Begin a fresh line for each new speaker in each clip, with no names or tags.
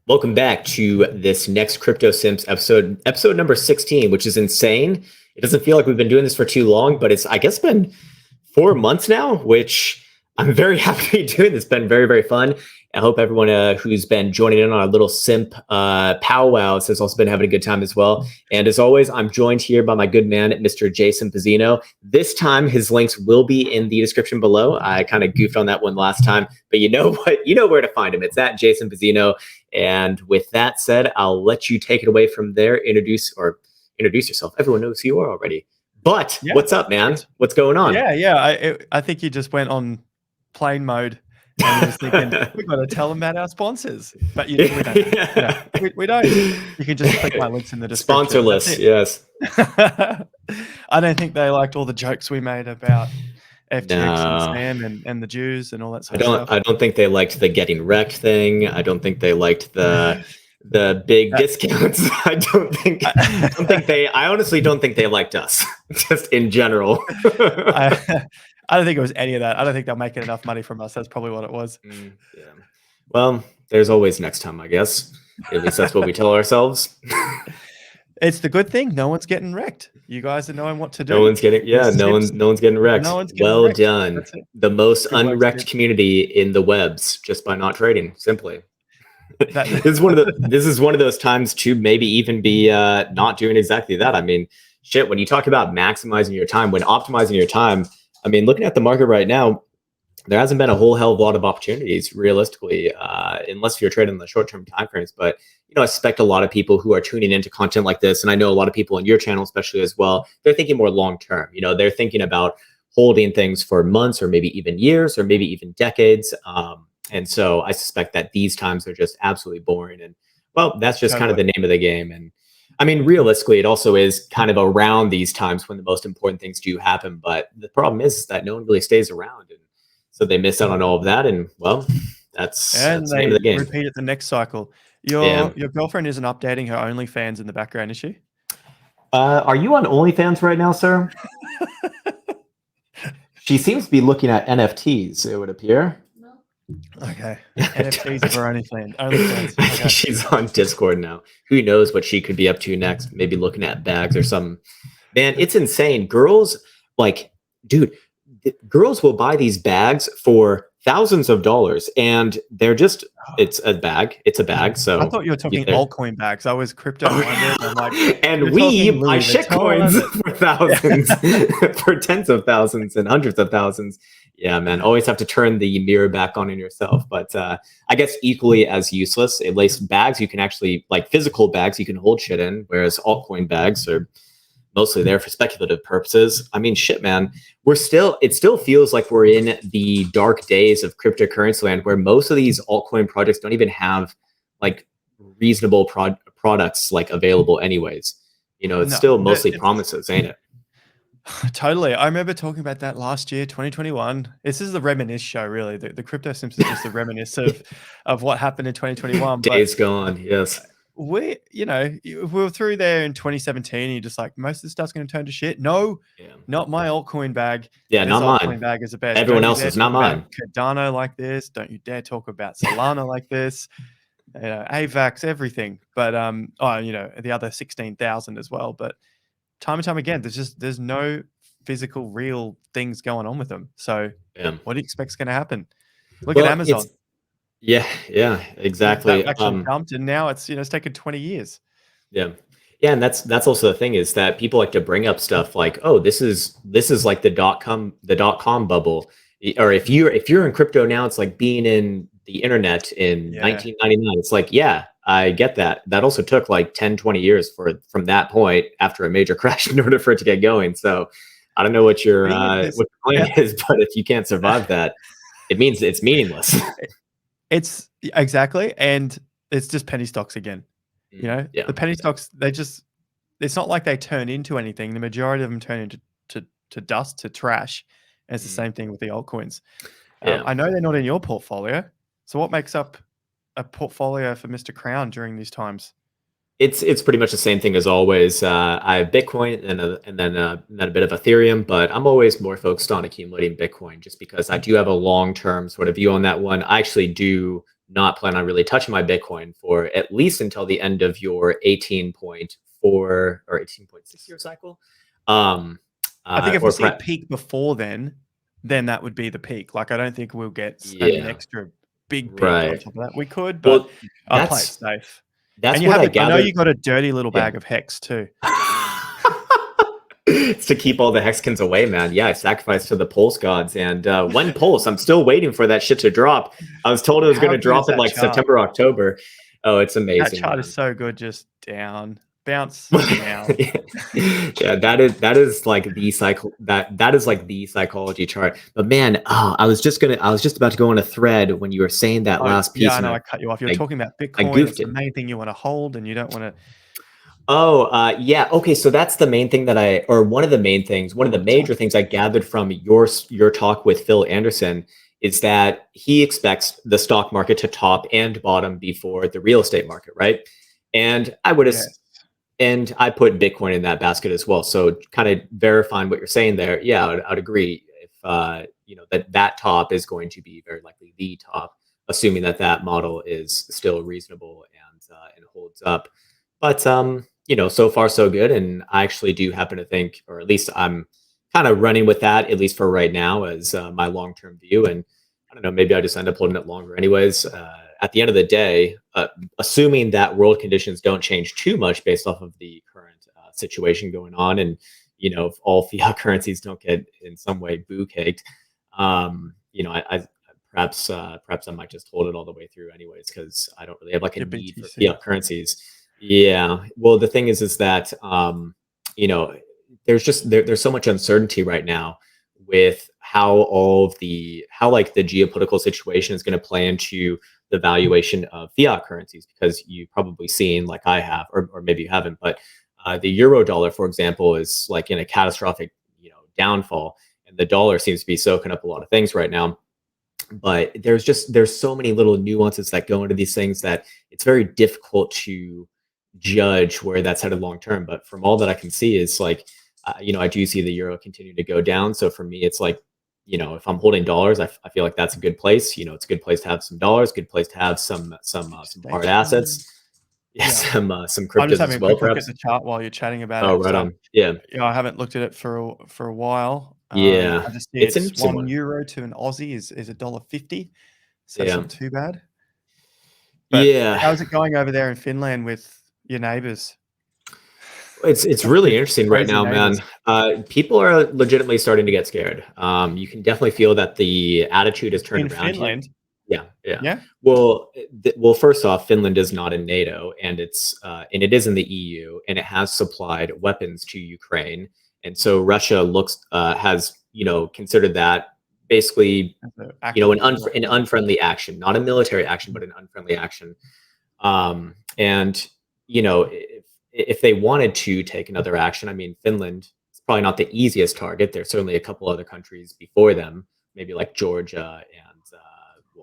Welcome back to this next Crypto Simps episode number 16, which is insane. It doesn't feel like we've been doing this for too long, but it's, I guess, been 4 months now, which I'm very happy to be doing. It's been very, very fun. I hope everyone who's been joining in on our little simp powwows has also been having a good time as well. And as always, I'm joined here by my good man, Mr. Jason Pizzino. This time, his links will be in the description below. I kind of goofed on that one last time, but you know what? You know where to find him. It's at Jason Pizzino. And with that said, I'll let you take it away from there. Introduce yourself. Everyone knows who you are already. But yeah. What's up, man? What's going on?
I think you just went on plane mode. And you're just thinking, we've got to tell them about our sponsors. But we don't. We don't. You can just click my links in the description.
Sponsorless, yes.
I don't think they liked all the jokes we made about FTX and Sam and the Jews and all that sort of stuff.
I don't think they liked the getting wrecked thing. I don't think they liked the big discounts. I honestly don't think they liked us, just in general.
I don't think it was any of that. I don't think they're making enough money from us. That's probably what it was.
Yeah. Well, there's always next time, I guess. At least that's what we tell ourselves.
It's the good thing. No one's getting wrecked. You guys are knowing what to do.
No one's getting wrecked. Well done. The most unwrecked community in the webs just by not trading, simply. This is one of those times to maybe even be not doing exactly that. I mean, shit, when you talk about maximizing your time, when optimizing your time, I mean, looking at the market right now, there hasn't been a whole hell of a lot of opportunities, realistically, unless you're trading in the short-term time frames. But I suspect a lot of people who are tuning into content like this, and I know a lot of people in your channel, especially as well, they're thinking more long-term. They're thinking about holding things for months, or maybe even years, or maybe even decades. And so I suspect that these times are just absolutely boring. And well, that's just kind of the name of the game. And I mean, realistically, it also is kind of around these times when the most important things do happen. But the problem is that no one really stays around. And so they miss out on all of that. And well, that's the name of the game.
Repeat it the next cycle. Your girlfriend isn't updating her OnlyFans in the background, is she?
Are you on OnlyFans right now, sir? She seems to be looking at NFTs, it would appear.
Okay. NFTs of her OnlyFans. Okay.
She's on Discord now. Who knows what she could be up to next? Maybe looking at bags or something. Man, it's insane. Girls, girls will buy these bags for thousands of dollars, and they're just, it's a bag. So
I thought you were talking altcoin bags. I was crypto minded. I'm like,
and we buy shit coins for thousands, for tens of thousands and hundreds of thousands. Yeah, man, always have to turn the mirror back on in yourself. But I guess equally as useless, at least bags you can actually, like physical bags, you can hold shit in, whereas altcoin bags are mostly there for speculative purposes. I mean, shit, man, it still feels like we're in the dark days of cryptocurrency land, where most of these altcoin projects don't even have like reasonable products like available anyways. It's still mostly promises, ain't it?
Totally. I remember talking about that last year, 2021. This is the reminisce show, really. The Crypto Simps is just the reminisce of what happened in 2021.
Days gone, yes.
We were through there in 2017, and you're just like, most of the stuff's going to turn to shit. No, not my altcoin bag.
Yeah, not mine.
Altcoin bag is the best.
Everyone else's, not mine.
Cardano like this. Don't you dare talk about Solana like this. AVAX, everything. But the other 16,000 as well. But time and time again, there's no physical real things going on with them. So what do you expect's going to happen? Look at Amazon.
Yeah, exactly.
That actually dumped, and now it's taken 20 years.
Yeah, and that's also the thing, is that people like to bring up stuff like, oh, this is like the dot-com bubble, or if you're in crypto now, it's like being in the internet in 1999. It's like, yeah, I get that. That also took like 10, 20 years from that point after a major crash in order for it to get going. So I don't know what your plan is, but if you can't survive that, it means it's meaningless.
It's exactly, and it's just penny stocks again. The penny stocks, it's not like they turn into anything. The majority of them turn into dust, to trash. And it's the same thing with the altcoins. I know they're not in your portfolio. So what makes up a portfolio for Mr. Krown during these times?
It's pretty much the same thing as always. I have Bitcoin and then a bit of Ethereum, but I'm always more focused on accumulating Bitcoin, just because I do have a long-term sort of view on that one. I actually do not plan on really touching my Bitcoin for at least until the end of your 18.4 or 18.6 year cycle.
I think if we see a peak before then that would be the peak. Like, I don't think we'll get an extra big peak on top of that. We could, but I'll play it safe.
That's
and
what I gathered.
I know you got a dirty little bag of hex too.
It's to keep all the hexkins away, man. Yeah, I sacrificed to the pulse gods, and when pulse, I'm still waiting for that shit to drop. I was told it was going to drop in like September, October. Oh, it's amazing.
That chart is so good, just down, bounce down.
Yeah, that is like the cycle. That is like the psychology chart. But man, I was just about to go on a thread when you were saying that last piece.
Yeah, I know I cut you off. You're talking about Bitcoin. It's the main thing you want to hold, and you don't want to.
Oh, yeah. Okay, so that's the main thing one of the major things I gathered from your talk with Phil Anderson is that he expects the stock market to top and bottom before the real estate market, right? And I would and I put Bitcoin in that basket as well. So kind of verifying what you're saying there, yeah, I'd agree. If that top is going to be very likely the top, assuming that model is still reasonable and holds up. But so far so good. And I actually do happen to think, or at least I'm kind of running with that, at least for right now, as my long-term view. And I don't know, maybe I just end up holding it longer anyways. At the end of the day, assuming that world conditions don't change too much based off of the current situation going on, and if all fiat currencies don't get in some way boo caked, I perhaps I might just hold it all the way through anyways, because I don't really have like a need for fiat currencies. Yeah. Well, the thing is that there's so much uncertainty right now with how the geopolitical situation is going to play into the valuation of fiat currencies, because you've probably seen, like I have, or maybe you haven't, but the euro dollar, for example, is like in a catastrophic downfall, and the dollar seems to be soaking up a lot of things right now. But there's so many little nuances that go into these things that it's very difficult to judge where that's headed long term. But from all that I can see is like, I do see the euro continue to go down. So for me, it's like, if I'm holding dollars, I feel like that's a good place. It's a good place to have some dollars, good place to have some hard assets. Yeah, some cryptos.
I'm just having a quick look at the chart while you're chatting about it.
Oh, right on. Yeah.
I haven't looked at it for a while.
Yeah.
I just see it's €1 to an Aussie is $1.50. So it's not too bad. But how's it going over there in Finland with your neighbors?
It's really interesting right now, man. People are legitimately starting to get scared. You can definitely feel that the attitude has turned around.
Finland?
Yeah. Well, first off, Finland is not in NATO, and it is in the EU, and it has supplied weapons to Ukraine. And so Russia has considered that basically an unfriendly action, not a military action, but an unfriendly action. And if they wanted to take another action, I mean, Finland is probably not the easiest target. There's certainly a couple other countries before them, maybe like Georgia and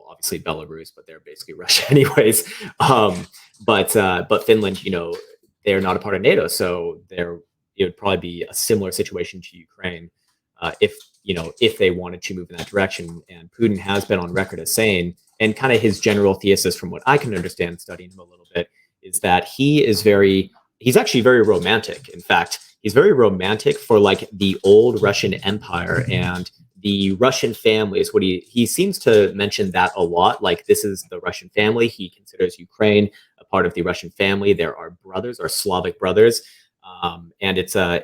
obviously Belarus, but they're basically Russia anyways. But Finland, they're not a part of NATO, so it would probably be a similar situation to Ukraine if they wanted to move in that direction. And Putin has been on record as saying, and kind of his general thesis, from what I can understand studying him a little bit, is that he's actually very romantic. In fact, he's very romantic for like the old Russian Empire and the Russian family is what he seems to mention that a lot. Like, this is the Russian family. He considers Ukraine a part of the Russian family. There are brothers, or Slavic brothers. And I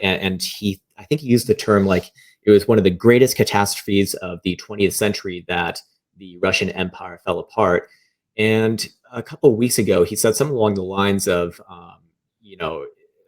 think he used the term like it was one of the greatest catastrophes of the 20th century that the Russian Empire fell apart. And a couple of weeks ago, he said something along the lines of,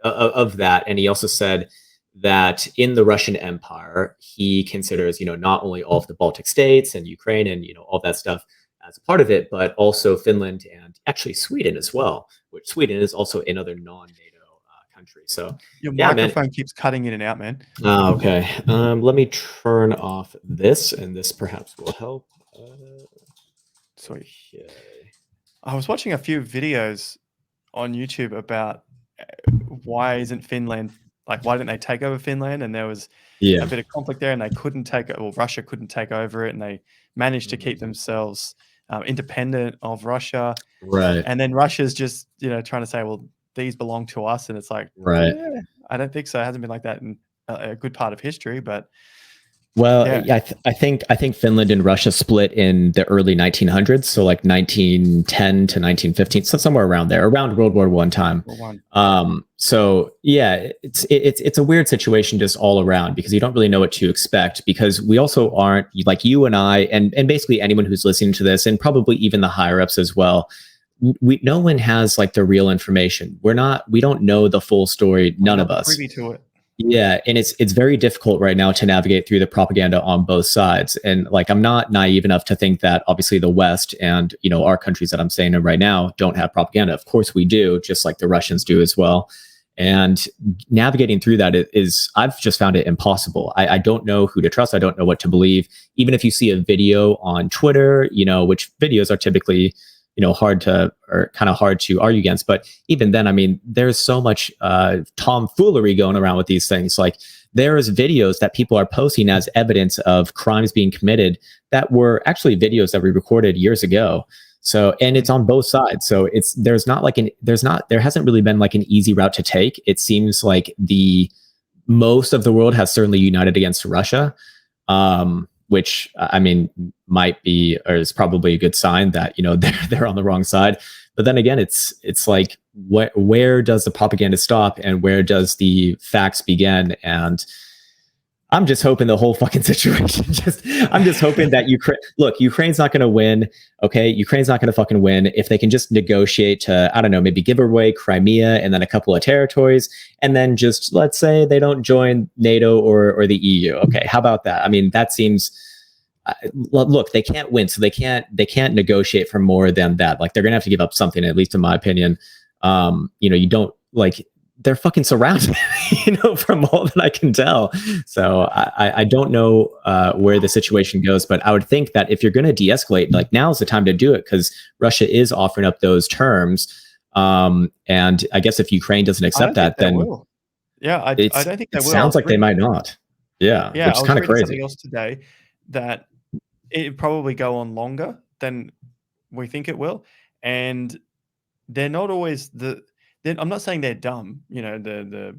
of that. And he also said that in the Russian Empire, he considers, not only all of the Baltic states and Ukraine and, all that stuff as a part of it, but also Finland and actually Sweden as well, which Sweden is also another non-NATO country. So
your microphone keeps cutting in and out, man.
Oh, okay. Let me turn off this, and this perhaps will help.
Sweet. I was watching a few videos on YouTube about why isn't Finland, like, why didn't they take over Finland? And there was a bit of conflict there, and they couldn't take it, or Russia couldn't take over it, and they managed to keep themselves independent of Russia.
Right.
And then Russia's just, trying to say, well, these belong to us. And it's like,
right.
Yeah, I don't think so. It hasn't been like that in a good part of history, but
well, yeah, I think Finland and Russia split in the early 1900s, so like 1910 to 1915, so somewhere around there, around World War I time. So yeah, it's a weird situation just all around, because you don't really know what to expect, because we also aren't, like you and I, and basically anyone who's listening to this, and probably even the higher ups as well. No one has like the real information. We don't know the full story. None of us.
Privy to it.
Yeah, and it's very difficult right now to navigate through the propaganda on both sides. And like, I'm not naive enough to think that obviously the West and, our countries that I'm saying in right now don't have propaganda. Of course we do, just like the Russians do as well. And navigating through that I've just found it impossible. I don't know who to trust. I don't know what to believe. Even if you see a video on Twitter, which videos are typically hard to argue against. But even then, I mean, there's so much tomfoolery going around with these things. Like, there's videos that people are posting as evidence of crimes being committed that were actually videos that we recorded years ago. So, and it's on both sides. So there hasn't really been like an easy route to take. It seems like most of the world has certainly united against Russia. Which, I mean, might be, or is probably a good sign that, they're on the wrong side. But then again, it's like, where does the propaganda stop and where does the facts begin? And I'm just hoping the whole fucking situation I'm just hoping that Ukraine's not going to win. Okay. Ukraine's not going to fucking win. If they can just negotiate to, I don't know, maybe give away Crimea and then a couple of territories, and then just, let's say they don't join NATO or the EU. Okay. How about that? I mean, that seems, look, they can't win. So they can't negotiate for more than that. Like, they're going to have to give up something, at least in my opinion. You don't, like, they're fucking surrounded, from all that I can tell. So I don't know where the situation goes, but I would think that if you're going to de-escalate, like, now's the time to do it, because Russia is offering up those terms. And I guess if Ukraine doesn't accept that, then
I don't think they will.
It sounds like they might not. Yeah, which is kind of crazy.
Something else today that it probably go on longer than we think it will, and they're not always I'm not saying they're dumb, the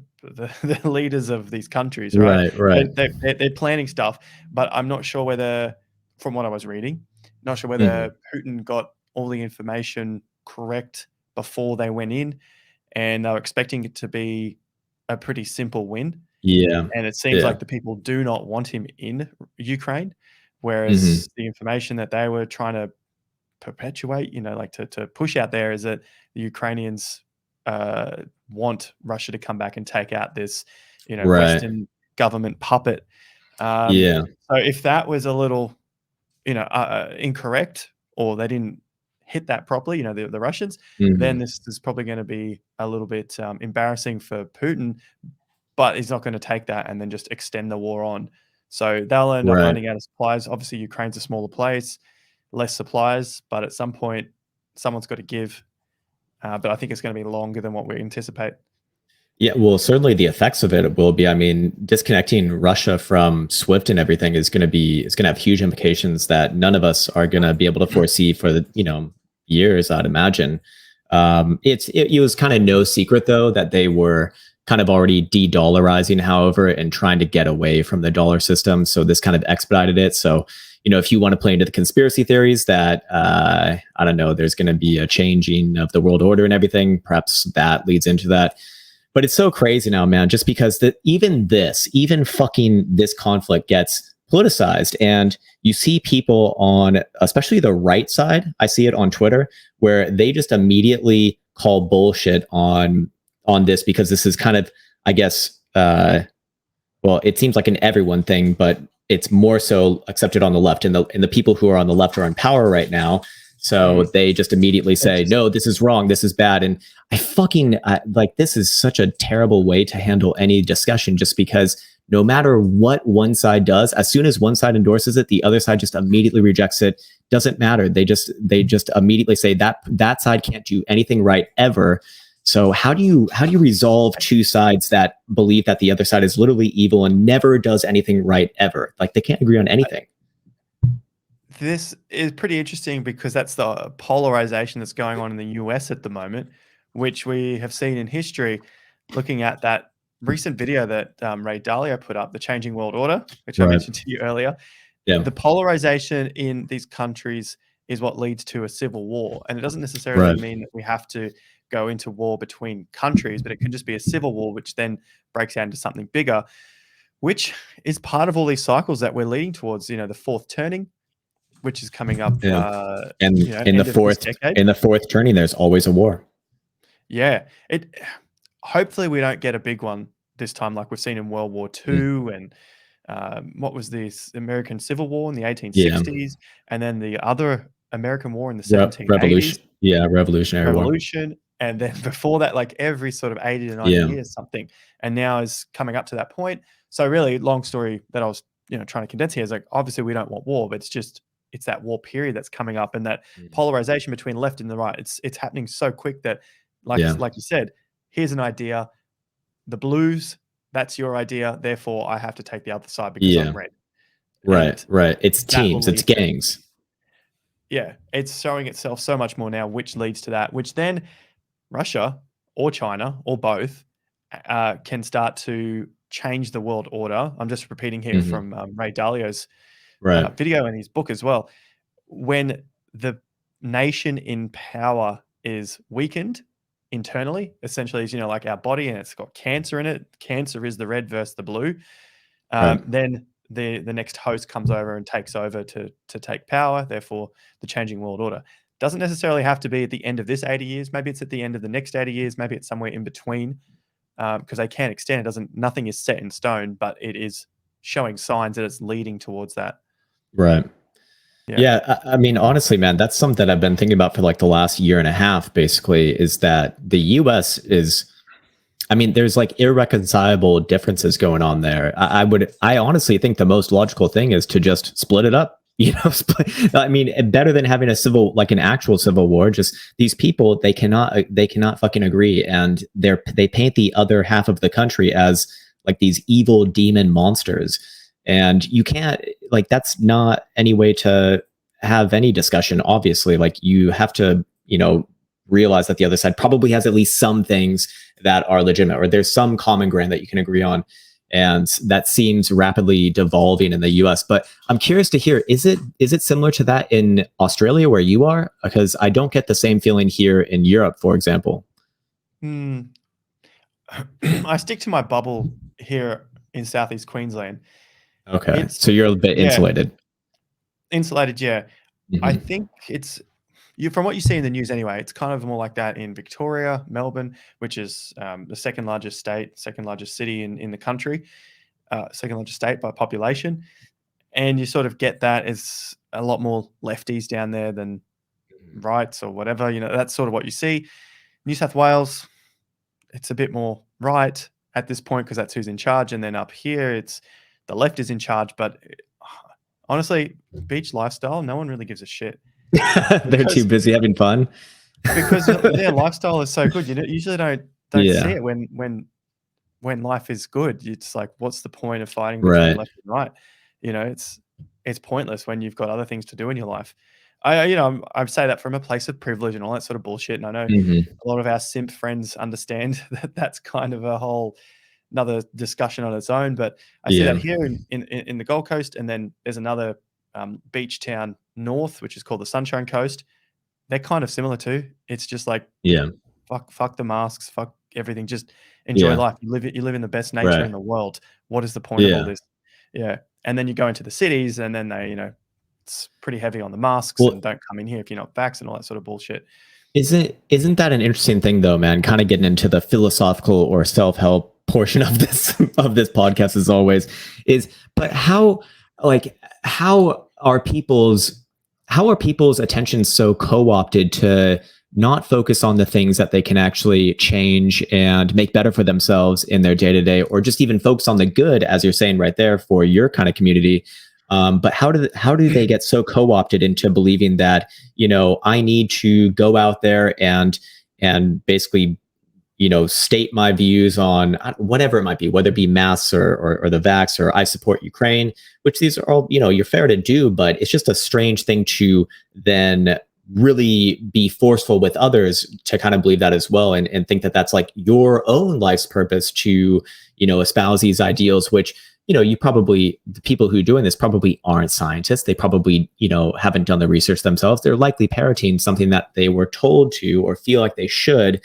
leaders of these countries, right?
Right.
They're planning stuff, but I'm not sure whether, from what I was reading, not sure whether Putin got all the information correct before they went in, and they were expecting it to be a pretty simple win.
Yeah.
And it seems like the people do not want him in Ukraine, whereas the information that they were trying to perpetuate, like to push out there, is that the Ukrainians want Russia to come back and take out this, Western government puppet. So if that was a little, incorrect, or they didn't hit that properly, the Russians, then this is probably going to be a little bit embarrassing for Putin, but he's not going to take that and then just extend the war on. So they'll end up running out of supplies. Obviously, Ukraine's a smaller place, less supplies, but at some point, someone's got to give. But I think it's going to be longer than what we anticipate.
Yeah, well, certainly the effects of it will be, I mean, disconnecting Russia from SWIFT and everything it's going to have huge implications that none of us are going to be able to foresee for the, years, I'd imagine. It was kind of no secret, though, that they were kind of already de-dollarizing, however, and trying to get away from the dollar system. So this kind of expedited it. So, if you want to play into the conspiracy theories that, I don't know, there's going to be a changing of the world order and everything, perhaps that leads into that. But it's so crazy now, man, just because even fucking this conflict gets politicized. And you see people on, especially the right side, I see it on Twitter, where they just immediately call bullshit on this, because this is kind of, I guess, well, it seems like an everyone thing, but it's more so accepted on the left, and the people who are on the left are in power right now. So they just immediately say, no, this is wrong, this is bad. And I fucking like, this is such a terrible way to handle any discussion, just because no matter what one side does, as soon as one side endorses it, the other side just immediately rejects it. Doesn't matter. They just immediately say that side can't do anything right ever. So how do you resolve two sides that believe that the other side is literally evil and never does anything right ever? Like, they can't agree on anything.
This is pretty interesting because that's the polarization that's going on in the US at the moment, which we have seen in history. Looking at that recent video that Ray Dalio put up, The Changing World Order, which I mentioned to you earlier.
Yeah.
The polarization in these countries is what leads to a civil war. And it doesn't necessarily mean that we have to go into war between countries, but it can just be a civil war, which then breaks out into something bigger, which is part of all these cycles that we're leading towards, the fourth turning, which is coming up.
And in the fourth turning, there's always a war.
Yeah. Hopefully we don't get a big one this time, like we've seen in World War II and what was this American Civil War in the 1860s, and then the other American War in the 1780s.
Revolution.
And then before that, like every sort of 80 to 90 years, something. And now is coming up to that point. So really, long story that I was trying to condense here is like, obviously we don't want war, but it's that war period that's coming up, and that polarization between left and the right. It's happening so quick that, like you said, here's an idea, the blues, that's your idea, therefore I have to take the other side because I'm red.
Right. It's teams, it's gangs.
Yeah, it's showing itself so much more now, which leads to that, which then Russia or China or both can start to change the world order. I'm just repeating here from Ray Dalio's video and his book as well. When the nation in power is weakened internally, essentially, is like our body, and it's got cancer in it. Cancer is the red versus the blue. Then the next host comes over and takes over to take power. Therefore, the changing world order doesn't necessarily have to be at the end of this 80 years. Maybe it's at the end of the next 80 years. Maybe it's somewhere in between, because they can't extend it. Nothing is set in stone, but it is showing signs that it's leading towards that.
Right. Yeah. I mean, honestly, man, that's something that I've been thinking about for like the last year and a half, basically, is that the US is, I mean, there's like irreconcilable differences going on there. I honestly think the most logical thing is to just split it up. I mean, better than having an actual civil war. Just these people, they cannot fucking agree, and they paint the other half of the country as like these evil demon monsters, and you can't, like, that's not any way to have any discussion. Obviously, like, you have to realize that the other side probably has at least some things that are legitimate, or there's some common ground that you can agree on. And that seems rapidly devolving in the US. But I'm curious to hear, is it similar to that in Australia where you are? Because I don't get the same feeling here in Europe, for example.
I stick to my bubble here in Southeast Queensland.
Okay. So you're a bit insulated.
Insulated, yeah. I think from what you see in the news anyway, it's kind of more like that in Victoria, Melbourne, which is the second largest city in the country, second largest state by population. And you sort of get that as a lot more lefties down there than rights or whatever. That's sort of what you see. New South Wales, it's a bit more right at this point because that's who's in charge. And then up here, it's the left is in charge. But honestly, beach lifestyle, no one really gives a shit.
They're too busy having fun
because their lifestyle is so good. You usually don't see it when life is good. It's like, what's the point of fighting between left and right? It's pointless when you've got other things to do in your life. I say that from a place of privilege and all that sort of bullshit. And I know a lot of our simp friends understand that that's kind of another discussion on its own. But I see that here in the Gold Coast, and then there's another beach town north, which is called the Sunshine Coast. They're kind of similar too. It's just like, fuck the masks, fuck everything. Just enjoy life. You live in the best nature in the world. What is the point of all this? Yeah. And then you go into the cities, and then they, it's pretty heavy on the masks and don't come in here if you're not vaxxed and all that sort of bullshit.
Isn't that an interesting thing though, man? Kind of getting into the philosophical or self-help portion of this podcast as always but how are people's attention so co-opted to not focus on the things that they can actually change and make better for themselves in their day-to-day, or just even focus on the good, as you're saying right there for your kind of community? But how do they get so co-opted into believing that, I need to go out there and basically, state my views on whatever it might be, whether it be masks or the vax, or I support Ukraine, which these are all, you're fair to do, but it's just a strange thing to then really be forceful with others to kind of believe that as well, and think that that's like your own life's purpose to, espouse these ideals, which, the people who are doing this probably aren't scientists. They probably, haven't done the research themselves. They're likely parroting something that they were told to or feel like they should.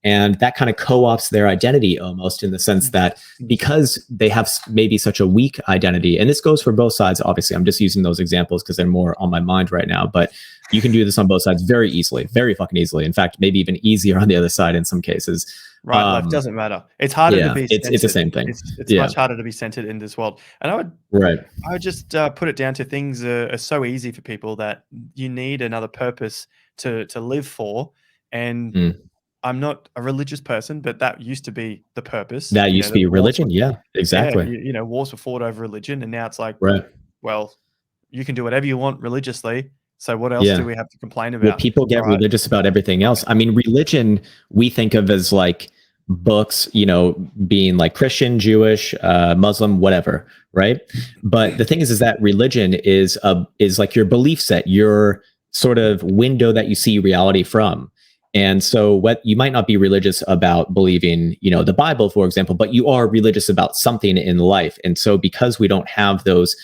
And that kind of co-opts their identity almost, in the sense that because they have maybe such a weak identity, and this goes for both sides, obviously, I'm just using those examples because they're more on my mind right now, but you can do this on both sides very easily, very fucking easily. In fact, maybe even easier on the other side in some cases.
Right, left doesn't matter. It's harder to be centered.
It's the same thing.
It's much harder to be centered in this world. And I would just put it down to things are so easy for people that you need another purpose to live for. And I'm not a religious person, but that used to be the purpose.
That used to be religion. Yeah, exactly.
Yeah, wars were fought over religion, and now it's like, well, you can do whatever you want religiously. So what else do we have to complain about?
Well, people get religious about everything else. I mean, religion we think of as like books, being like Christian, Jewish, Muslim, whatever, right? But the thing is that religion is like your belief set, your sort of window that you see reality from. And so what you might not be religious about believing, the Bible, for example, but you are religious about something in life. And so because we don't have those,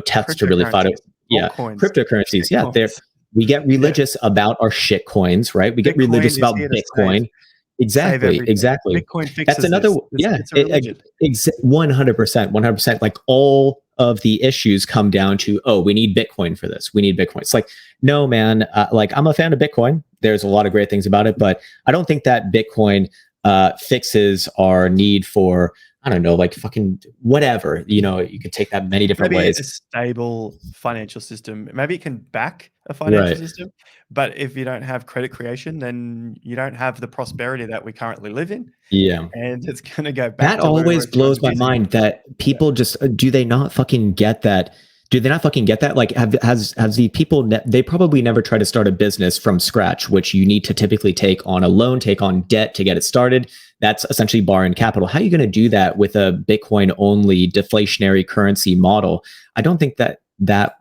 tests to really fight it. Yeah. Cryptocurrencies. Yeah. We get religious about our shit coins, right? We get religious about Bitcoin. Exactly.
Bitcoin fixes
That's another.
It's a religion.
100%. Like all of the issues come down to, we need Bitcoin for this. We need Bitcoin. It's like, no, man. Like I'm a fan of Bitcoin. There's a lot of great things about it, but I don't think that Bitcoin fixes our need for, I don't know, like fucking whatever. You could take that many different ways.
A stable financial system. Maybe it can back a financial system, but if you don't have credit creation, then you don't have the prosperity that we currently live in.
Yeah.
And it's going to go back.
That always blows my mind that people just, do they not fucking get that? Do they not fucking get that? Like, has the people, they probably never try to start a business from scratch, which you need to typically take on a loan, take on debt to get it started. That's essentially borrowing capital. How are you going to do that with a Bitcoin only deflationary currency model? I don't think that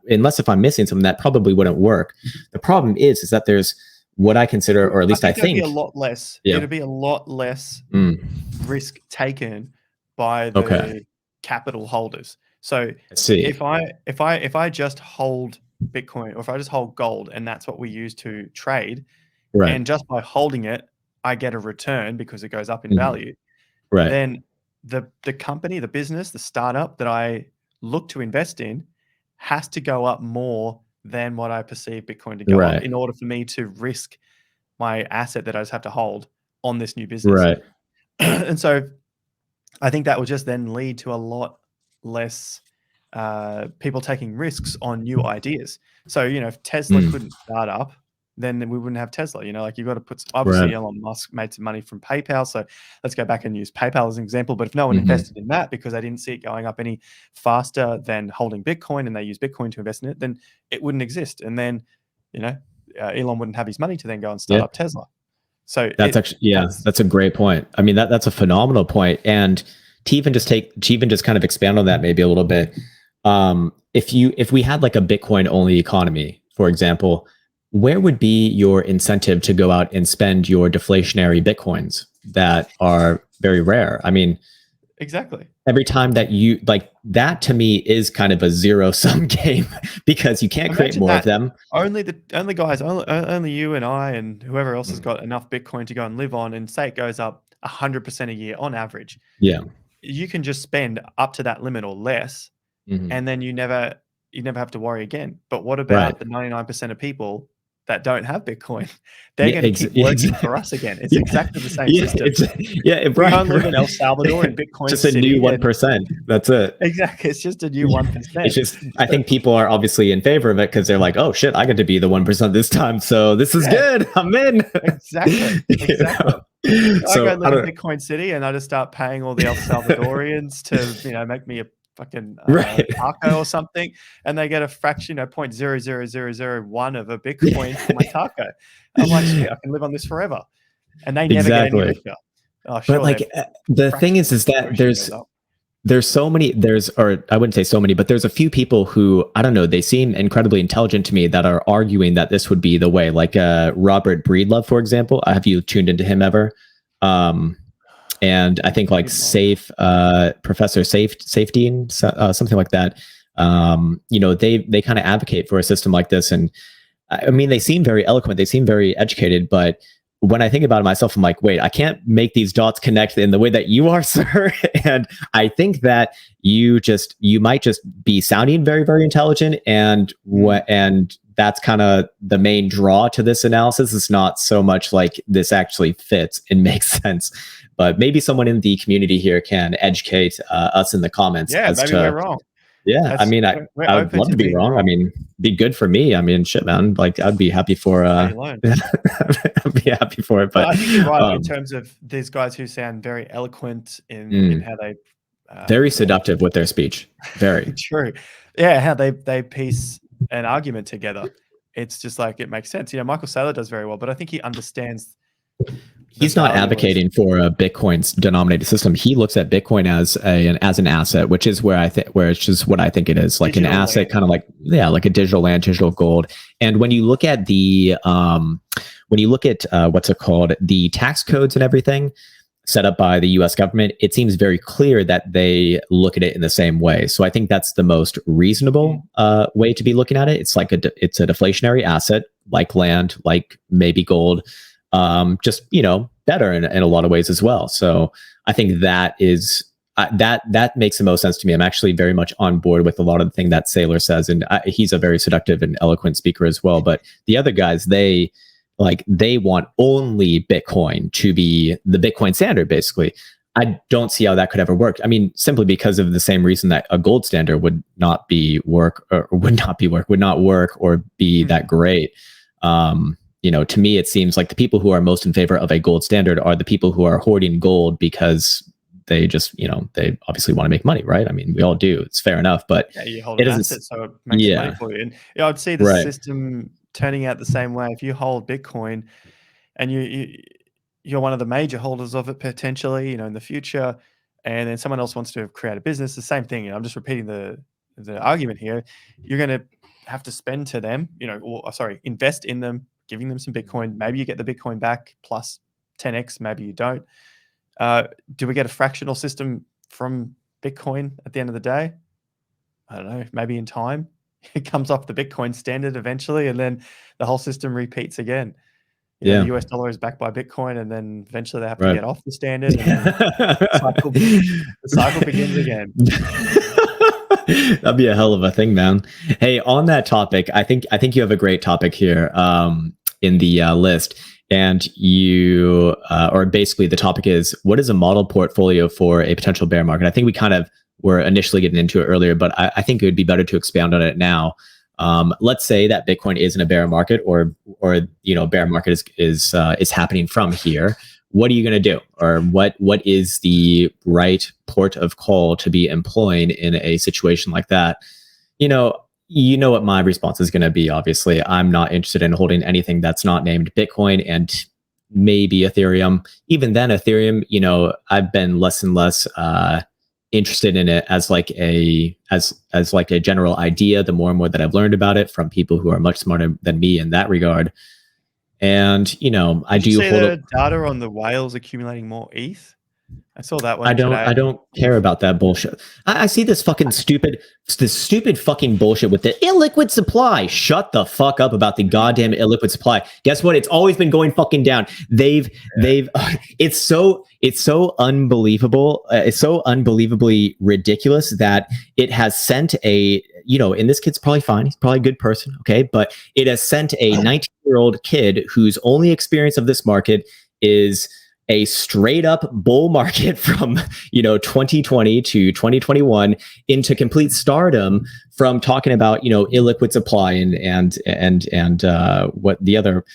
unless if I'm missing something, that probably wouldn't work. The problem is that there's what I consider, or at least I think,
it'd be a lot less. It'd be a lot less risk taken by the capital holders. So if I just hold Bitcoin, or if I just hold gold, and that's what we use to trade, and just by holding it, I get a return because it goes up in value. Then the company, the business, the startup that I look to invest in has to go up more than what I perceive Bitcoin to go up in order for me to risk my asset that I just have to hold on this new business. And so I think that would just then lead to a lot less people taking risks on new ideas. So, if Tesla couldn't start up, then we wouldn't have Tesla. Like you've got to put, obviously Elon Musk made some money from PayPal. So let's go back and use PayPal as an example. But if no one invested in that because they didn't see it going up any faster than holding Bitcoin, and they use Bitcoin to invest in it, then it wouldn't exist. And then, Elon wouldn't have his money to then go and start up Tesla. So
that's a great point. I mean, that's a phenomenal point. And to even just kind of expand on that maybe a little bit. If we had like a Bitcoin only economy, for example, where would be your incentive to go out and spend your deflationary Bitcoins that are very rare? I mean,
exactly.
Every time that you like that, to me is kind of a zero sum game because you can't create more of them.
Only you and I and whoever else has got enough Bitcoin to go and live on, and say it goes up 100% a year on average.
Yeah.
You can just spend up to that limit or less, and then you never have to worry again. But what about the 99% of people that don't have Bitcoin? They're going to keep working for us again. It's exactly the same system.
If
we can't live in El Salvador and Bitcoin,
just a new 1%. That's it.
Exactly, it's just a new 1%.
It's just, I think people are obviously in favor of it because they're like, oh shit, I get to be the 1% this time, so this is good. I'm in.
Exactly. So I go live in Bitcoin City, and I just start paying all the El Salvadorians to make me a fucking taco or something, and they get a fraction, 0.00001 of a Bitcoin for my taco. I'm like, shit, I can live on this forever, and they never get any richer. Oh, sure.
But like the thing is that there's so many, or I wouldn't say so many, but there's a few people who, I don't know, they seem incredibly intelligent to me that are arguing that this would be the way, like Robert Breedlove, for example. Have you tuned into him ever? And I think like Professor Safety, something like that. They kind of advocate for a system like this. And I mean, they seem very eloquent. They seem very educated, but when I think about it myself, I'm like, wait, I can't make these dots connect in the way that you are, sir. And I think that you might just be sounding very, very intelligent. And that's kind of the main draw to this analysis. It's not so much like this actually fits and makes sense, but maybe someone in the community here can educate us in the comments.
Yeah, maybe we're wrong.
Yeah, I mean, I would love to be wrong. I mean, be good for me. I mean, shit, man. Like, I'd be happy for. I'd be happy for it. But
I think you're right in terms of these guys who sound very eloquent in how they.
Very seductive with their speech. Very
true. Yeah, how they piece an argument together. It's just like it makes sense. Michael Saylor does very well, but I think he understands.
He's not advocating for a Bitcoin's denominated system. He looks at Bitcoin as an asset, which is where it's just what I think it is, like digital an asset, land. Kind of like a digital land, digital gold. And when you look at what's it called, the tax codes and everything set up by the U.S. government, it seems very clear that they look at it in the same way. So I think that's the most reasonable way to be looking at it. It's like it's a deflationary asset, like land, like maybe gold. Just better in a lot of ways as well. So I think that is that makes the most sense to me. I'm actually very much on board with a lot of the thing that Saylor says, and he's a very seductive and eloquent speaker as well. But the other guys, they want only Bitcoin to be the Bitcoin standard. Basically, I don't see how that could ever work. I mean, simply because of the same reason that a gold standard would not work or be that great. To me, it seems like the people who are most in favor of a gold standard are the people who are hoarding gold because they just, they obviously want to make money, right? I mean, we all do. It's fair enough, but
you hold an asset, so it makes money for you. And I'd see the system turning out the same way. If you hold Bitcoin and you're one of the major holders of it potentially, in the future, and then someone else wants to create a business, the same thing. I'm just repeating the argument here. You're going to have to spend to them, invest in them, giving them some Bitcoin. Maybe you get the Bitcoin back plus 10x, maybe you don't. Do we get a fractional system from Bitcoin at the end of the day? I don't know, maybe in time. It comes off the Bitcoin standard eventually, and then the whole system repeats again. The US dollar is backed by Bitcoin, and then eventually they have to get off the standard, and then the cycle begins again.
That'd be a hell of a thing, man. Hey, on that topic, I think you have a great topic here in the list, and you or basically the topic is, what is a model portfolio for a potential bear market? I think we kind of were initially getting into it earlier, but I think it would be better to expound on it now. Let's say that Bitcoin is in a bear market, or bear market is happening from here. What are you going to do? Or what is the right port of call to be employing in a situation like that? You know what my response is going to be. Obviously, I'm not interested in holding anything that's not named Bitcoin and maybe Ethereum. Even then, Ethereum, I've been less and less interested in it as like a general idea. The more and more that I've learned about it from people who are much smarter than me in that regard. And I do
see the data on the whales accumulating more ETH. I saw that one.
I don't care about that bullshit. I see this stupid fucking bullshit with the illiquid supply. Shut the fuck up about the goddamn illiquid supply. Guess what? It's always been going fucking down. It's so unbelievable. It's so unbelievably ridiculous that it has sent and this kid's probably fine. He's probably a good person. Okay. But it has sent a 19-year-old kid whose only experience of this market is a straight up bull market from 2020 to 2021 into complete stardom from talking about illiquid supply and what the other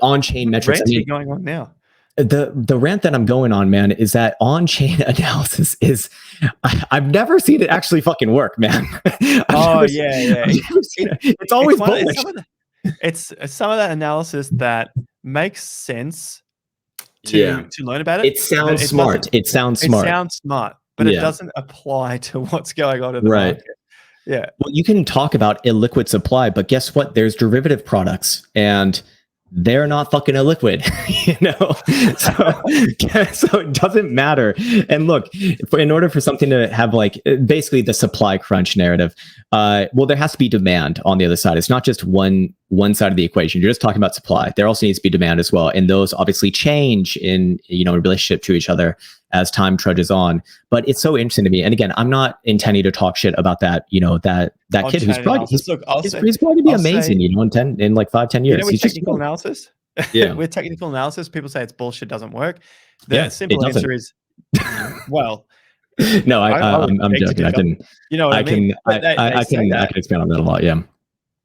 on-chain metrics.
Going on now.
The rant that I'm going on, man, is that on-chain analysis is I've never seen it actually fucking work, man. It's always bullish.
It's some of that analysis that makes sense to learn about it.
It sounds smart. It sounds smart,
but it doesn't apply to what's going on in the market. Yeah.
Well, you can talk about illiquid supply, but guess what? There's derivative products, and they're not fucking illiquid, so it doesn't matter. And look, in order for something to have like basically the supply crunch narrative, well, there has to be demand on the other side. It's not just one side of the equation. You're just talking about supply. There also needs to be demand as well, and those obviously change in relationship to each other as time trudges on. But it's so interesting to me. And again, I'm not intending to talk shit about that, that kid who's probably he's going to be amazing, in like 5-10 years.
With technical analysis, with technical analysis, people say it's bullshit, doesn't work. The simple answer is, well,
no, I'm joking. I can,
you know what I mean?
I can expand on that a lot. Yeah.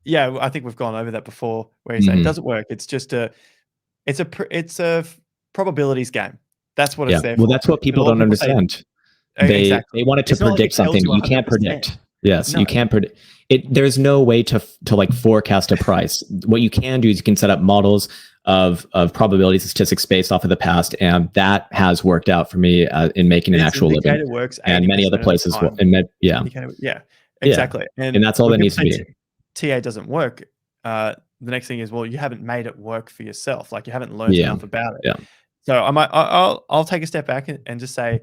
Yeah, I think we've gone over that before, where you say it doesn't work. It's just it's a probabilities game. That's what it's there for.
Well, that's what people don't understand. They wanted to predict something you can't predict. Yes, you can't predict it. There's no way to like forecast a price. What you can do is you can set up models of probabilities and statistics based off of the past, and that has worked out for me in making an actual living.
Works
and many other places.
Exactly.
And that's all that needs to be.
TA doesn't work. The next thing is, well, you haven't made it work for yourself. Like you haven't learned enough about it.
Yeah.
So I'll take a step back and just say,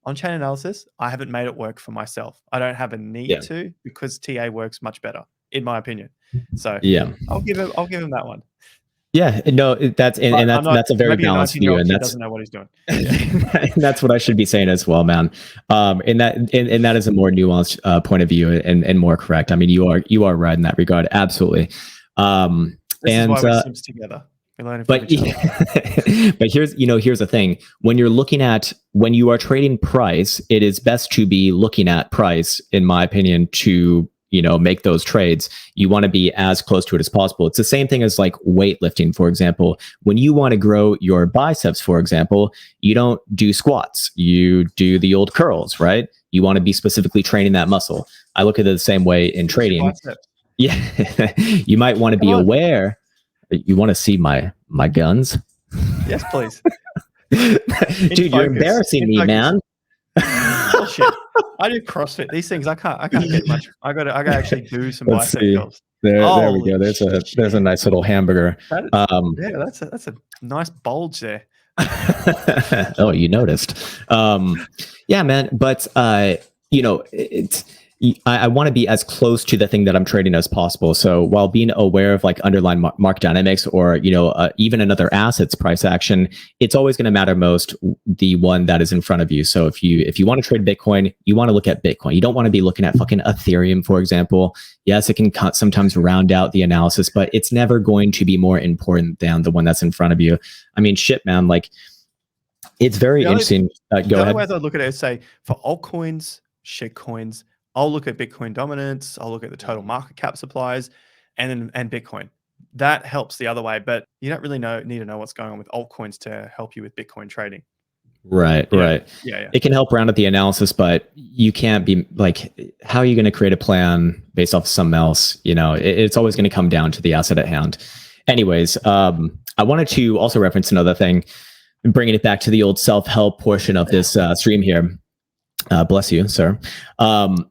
on chain analysis, I haven't made it work for myself. I don't have a need to, because TA works much better, in my opinion. So I'll give him that one. Yeah,
no, that's a very balanced view, and that's
doesn't know what he's doing.
And that's what I should be saying as well, man. And that is a more nuanced point of view and more correct. I mean, you are right in that regard, absolutely.
This is why we're Simps together.
But here's the thing: when you are trading price, it is best to be looking at price, in my opinion, to make those trades. You want to be as close to it as possible. It's the same thing as like weightlifting, for example. When you want to grow your biceps, for example, you don't do squats, you do the old curls, right? You want to be specifically training that muscle. I look at it the same way in trading. Yeah, you might want to be aware. You want to see my guns?
Yes, please.
Dude, you're embarrassing me, man.
Bullshit. I do CrossFit. These things I can't get much. I got to actually do some bicep curls.
There we go. There's a nice little hamburger.
That's a nice bulge there.
Oh, you noticed. Yeah, man. But it's. I want to be as close to the thing that I'm trading as possible. So while being aware of like underlying market dynamics or, even another asset's price action, it's always going to matter most the one that is in front of you. So if you want to trade Bitcoin, you want to look at Bitcoin. You don't want to be looking at fucking Ethereum, for example. Yes, it can sometimes round out the analysis, but it's never going to be more important than the one that's in front of you. I mean, shit, man, like it's very interesting. Go ahead. The
other way I look at it is say for altcoins, shitcoins, I'll look at Bitcoin dominance. I'll look at the total market cap supplies, and Bitcoin. That helps the other way, but you don't really need to know what's going on with altcoins to help you with Bitcoin trading.
Right.
Yeah.
It can help round out the analysis, but you can't be like, how are you going to create a plan based off of something else? It's always going to come down to the asset at hand. Anyways, I wanted to also reference another thing, bringing it back to the old self-help portion of this stream here. Bless you, sir. And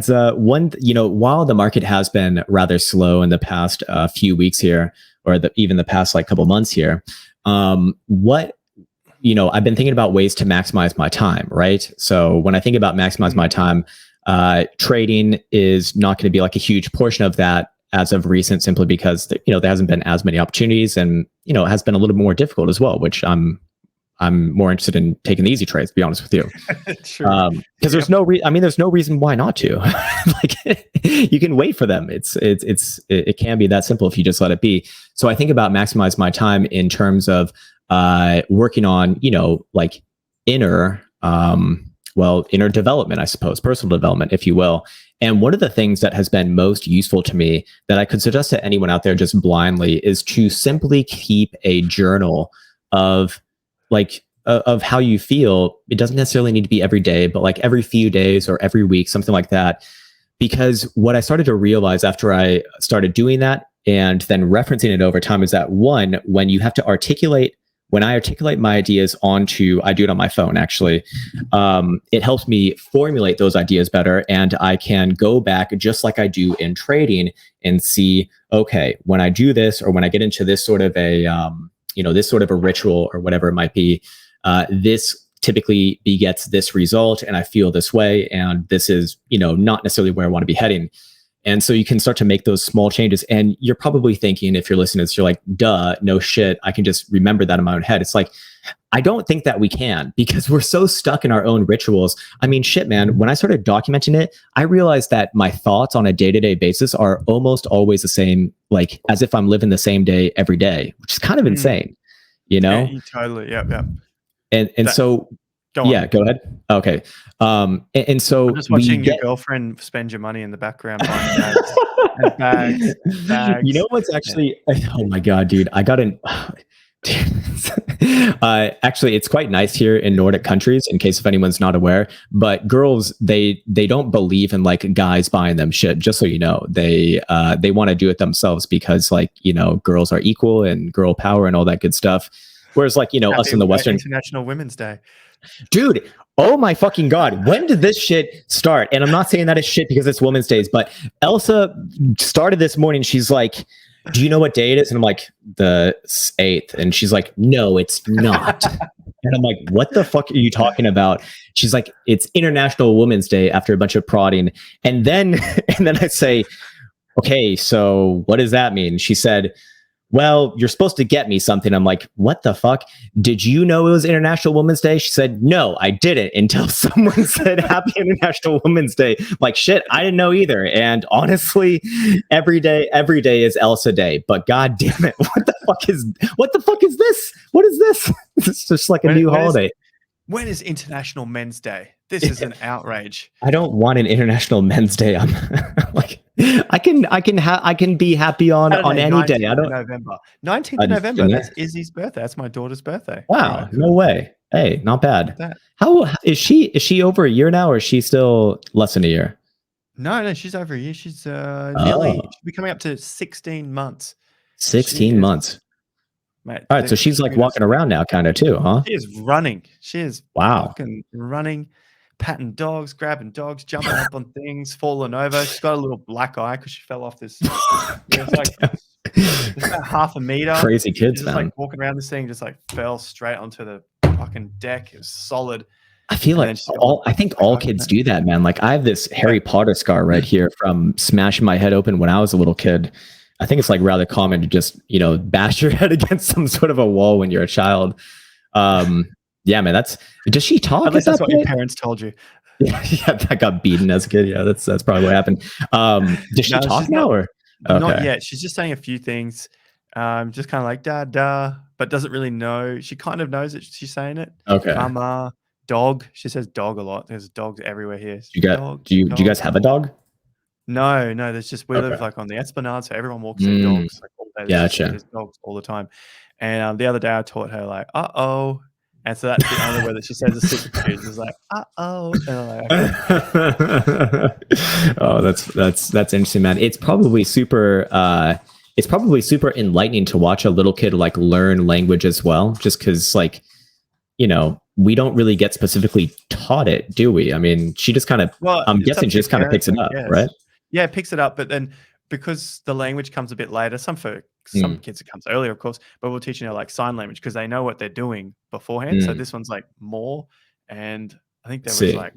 while the market has been rather slow in the past few weeks here, or even the past like couple months here, I've been thinking about ways to maximize my time, right? So when I think about maximize my time, trading is not going to be like a huge portion of that as of recent, simply because there hasn't been as many opportunities, and it has been a little more difficult as well, which I'm more interested in taking the easy trades, to be honest with you.
Sure.
Because there's no reason why not to. Like you can wait for them. It can be that simple if you just let it be. So I think about maximize my time in terms of working on, like inner development, I suppose, personal development, if you will. And one of the things that has been most useful to me that I could suggest to anyone out there just blindly is to simply keep a journal of how you feel. It doesn't necessarily need to be every day, but like every few days or every week, something like that. Because what I started to realize after I started doing that and then referencing it over time is that, one, when you have to articulate when I articulate my ideas onto, I do it on my phone actually, it helps me formulate those ideas better, and I can go back just like I do in trading and see, okay, when I do this, or when I get into this sort of a, this sort of a ritual or whatever it might be, this typically begets this result, and I feel this way, and this is, not necessarily where I want to be heading. And so you can start to make those small changes. And you're probably thinking, if you're listening to this, you're like, duh, no shit, I can just remember that in my own head. It's like, I don't think that we can, because we're so stuck in our own rituals. I mean, shit, man, when I started documenting it, I realized that my thoughts on a day-to-day basis are almost always the same, like as if I'm living the same day every day, which is kind of insane,
Yeah, totally. Yeah.
And so, go ahead. Okay. And so
I'm just watching your girlfriend spend your money in the background buying bags.
You know what's actually, oh my God, dude, I got an, actually, it's quite nice here in Nordic countries, in case if anyone's not aware, but girls, they don't believe in like guys buying them shit, just so you know. They want to do it themselves because, like, girls are equal and girl power and all that good stuff. Whereas, like, us in the Western,
International Women's Day.
Dude, oh my fucking God, when did this shit start? And I'm not saying that it's shit because it's Women's Days, but Elsa started this morning. She's like, do you know what day it is? And I'm like, the 8th. And she's like, no, it's not. And I'm like, what the fuck are you talking about? She's like, it's International Women's Day, after a bunch of prodding. And then I say, okay, so what does that mean? She said, well, you're supposed to get me something. I'm like, what the fuck? Did you know it was International Women's Day? She said, no, I didn't, until someone said Happy International Women's Day. I'm like, shit, I didn't know either. And honestly, every day is Elsa Day. But God damn it, what the fuck is this? What is this? It's just like a new holiday.
When is International Men's Day? This is an outrage.
I don't want an International Men's Day. I'm like, I can be happy on any day. I don't.
November 19th of November. That's Izzy's birthday. That's my daughter's birthday.
Wow, right. No way. Hey, not bad. How is she? Is she over a year now, or is she still less than a year?
No, she's over a year. She's nearly. She'll be coming up to 16 months.
16 months. Mate, all right, so she's like walking around now, kind of too, huh?
She is running. She is
fucking
running, patting dogs, grabbing dogs, jumping up on things, falling over. She's got a little black eye because she fell off this. It's like it's about half a meter.
Crazy kids,
just
man.
Like walking around this thing, just like fell straight onto the fucking deck. It was solid.
I feel like I think all kids do that, man. Like I have this Harry Potter scar right here from smashing my head open when I was a little kid. I think it's like rather common to just, bash your head against some sort of a wall when you're a child. Yeah, man, does she talk?
Unless that's what your parents told you.
Yeah, I got beaten as a kid. Yeah, that's probably what happened. Does she talk now or?
Okay. Not yet. She's just saying a few things. Just kind of like da, but doesn't really know. She kind of knows that she's saying it.
Okay.
Mama, dog. She says dog a lot. There's dogs everywhere here.
Do you guys have a dog?
No, there's just, we live like on the Esplanade, so everyone walks in dogs like all day. There's dogs all the time. And the other day I taught her like, uh-oh. And so that's the only way that she says a super cues is like, uh-oh. And I'm like, okay.
Oh, that's interesting, man. It's probably super enlightening to watch a little kid like learn language as well, just because like, we don't really get specifically taught it, do we? I mean, she just kind of, I'm guessing she just kind of picks it up, right?
Yeah, it picks it up, but then because the language comes a bit later, some kids it comes earlier, of course, but we're teaching her like sign language because they know what they're doing beforehand. So this one's like more, and I think there was like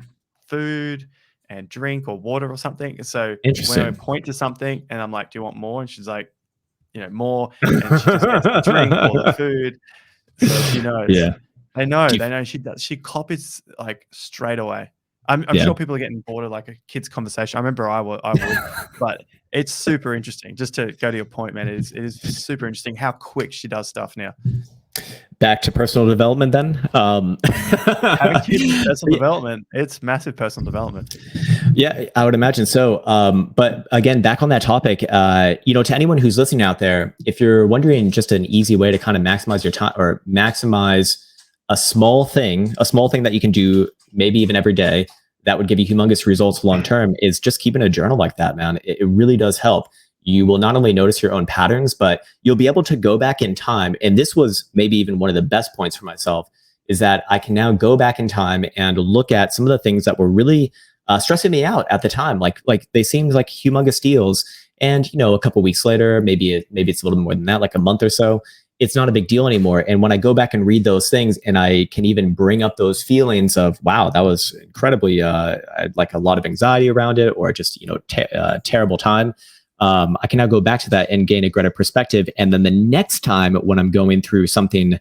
food and drink or water or something. So when I point to something and I'm like, do you want more? And she's like, more, and she just gets the drink or the food. So she knows.
Yeah.
They know she does. She copies like straight away. I'm sure people are getting bored of like a kid's conversation. I remember I would, but it's super interesting. Just to go to your point, man, it is super interesting how quick she does stuff now.
Back to personal development then.
Having kids, personal development, it's massive personal development.
Yeah, I would imagine so. But again, back on that topic, to anyone who's listening out there, if you're wondering just an easy way to kind of maximize your time or maximize a small thing that you can do maybe even every day that would give you humongous results long term, is just keeping a journal like that, man. It really does help. you will not only notice your own patterns, but you'll be able to go back in time. And this was maybe even one of the best points for myself, is that I can now go back in time and look at some of the things that were really stressing me out at the time. Like they seemed like humongous deals. And, a couple of weeks later, maybe it's a little more than that, like a month or so, it's not a big deal anymore. And when I go back and read those things, and I can even bring up those feelings of, wow, that was incredibly like a lot of anxiety around it, or just, terrible time. I can now go back to that and gain a greater perspective. And then the next time when I'm going through something,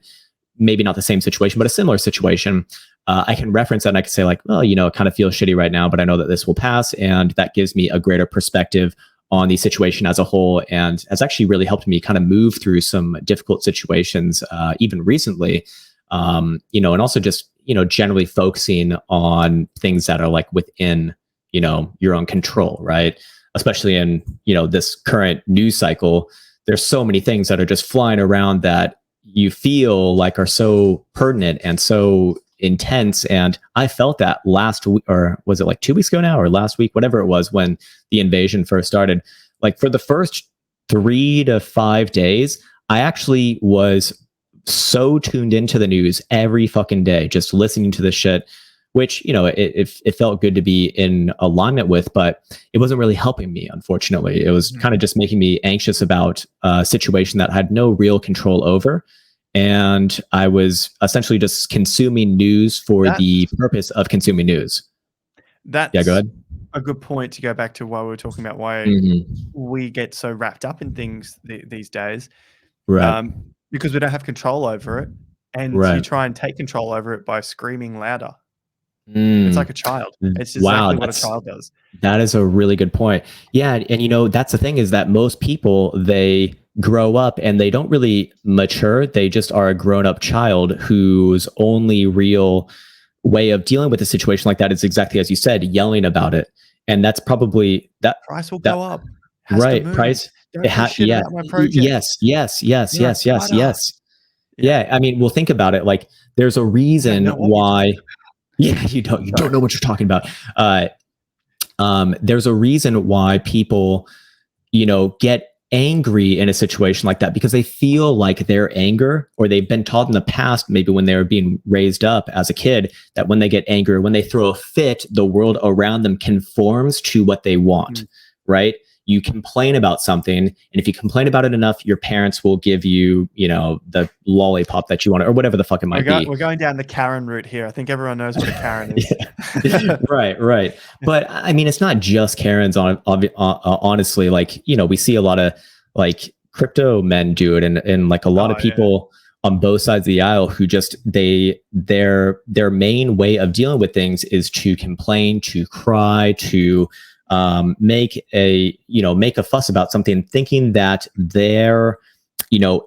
maybe not the same situation, but a similar situation, I can reference that and I can say like, well, it kind of feels shitty right now, but I know that this will pass. And that gives me a greater perspective on the situation as a whole, and has actually really helped me kind of move through some difficult situations, even recently. And also just, generally focusing on things that are like within, your own control, right? Especially in, this current news cycle, there's so many things that are just flying around that you feel like are so pertinent and so intense. And I felt that last week, or was it like 2 weeks ago now, or last week, whatever it was, when the invasion first started. Like for the first 3 to 5 days, I actually was so tuned into the news every fucking day, just listening to this shit, which, it felt good to be in alignment with, but it wasn't really helping me, unfortunately. It was kind of just making me anxious about a situation that I had no real control over. And I was essentially just consuming news for the purpose of consuming news.
That's
go ahead.
A good point to go back to why we were talking about why we get so wrapped up in things these days.
Right.
Because we don't have control over it. And you try and take control over it by screaming louder. It's like a child. It's exactly what a child does.
That is a really good point. Yeah. And, that's the thing, is that most people, they grow up and they don't really mature. They just are a grown-up child whose only real way of dealing with a situation like that is exactly as you said, yelling about it. And that's probably that
price will go up.
Right. Price.
Yeah. About my project.
Yes. Yeah. I mean, well, think about it. Like, there's a reason why. Yeah, you don't know what you're talking about. There's a reason why people, get angry in a situation like that, because they feel like their anger, or they've been taught in the past, maybe when they were being raised up as a kid, that when they get angry, when they throw a fit, the world around them conforms to what they want, right? You complain about something, and if you complain about it enough, your parents will give you, the lollipop that you want, or whatever the fuck it might be.
We're going down the Karen route here. I think everyone knows what a Karen is.
Right. But I mean, it's not just Karens. Honestly, like, we see a lot of like crypto men do it, and like a lot of people on both sides of the aisle who just their main way of dealing with things is to complain, to cry, to make a fuss about something, thinking that their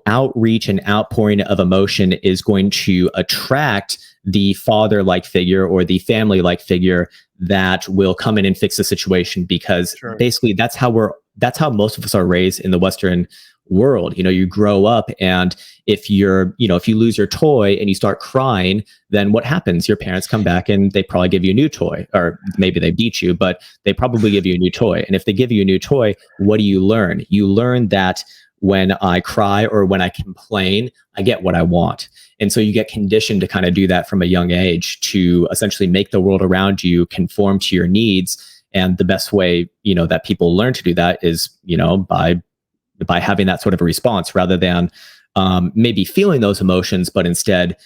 outreach and outpouring of emotion is going to attract the father-like figure or the family-like figure that will come in and fix the situation. Because basically that's how most of us are raised in the Western world. You grow up, and if you lose your toy and you start crying, then what happens? Your parents come back and they probably give you a new toy, or maybe they beat you, but they probably give you a new toy. And if they give you a new toy, what do you learn? You learn that when I cry or when I complain, I get what I want. And so you get conditioned to kind of do that from a young age, to essentially make the world around you conform to your needs. And the best way, that people learn to do that is, by having that sort of a response, rather than maybe feeling those emotions, but instead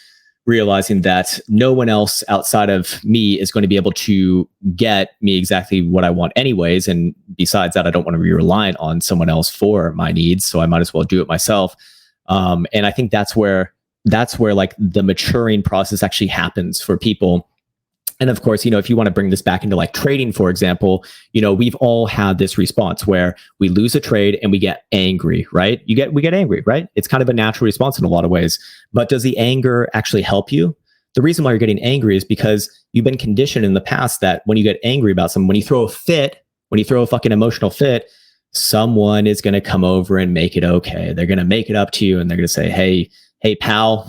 realizing that no one else outside of me is going to be able to get me exactly what I want anyways. And besides that, I don't want to be reliant on someone else for my needs, so I might as well do it myself. And I think that's where like the maturing process actually happens for people. And of course, if you want to bring this back into like trading, for example, we've all had this response where we lose a trade and we get angry, right? We get angry, right? It's kind of a natural response in a lot of ways. But does the anger actually help you? The reason why you're getting angry is because you've been conditioned in the past that when you get angry about something, when you throw a fucking emotional fit, someone is going to come over and make it okay. They're going to make it up to you, and they're going to say, hey, pal,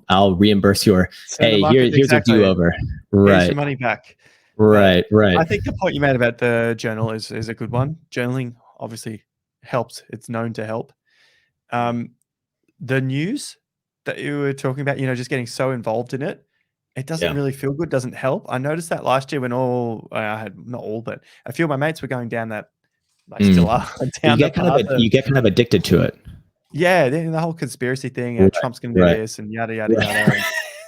I'll reimburse your, here's a do-over. Right.
Here's your money back.
Right.
I think the point you made about the journal is a good one. Journaling, obviously, helps. It's known to help. The news that you were talking about, just getting so involved in it, it doesn't really feel good, doesn't help. I noticed that last year when not all, but a few of my mates were going down that, still are, down
you get kind of addicted to it.
Yeah, the whole conspiracy thing, Trump's going to do this and yada, yada, yada.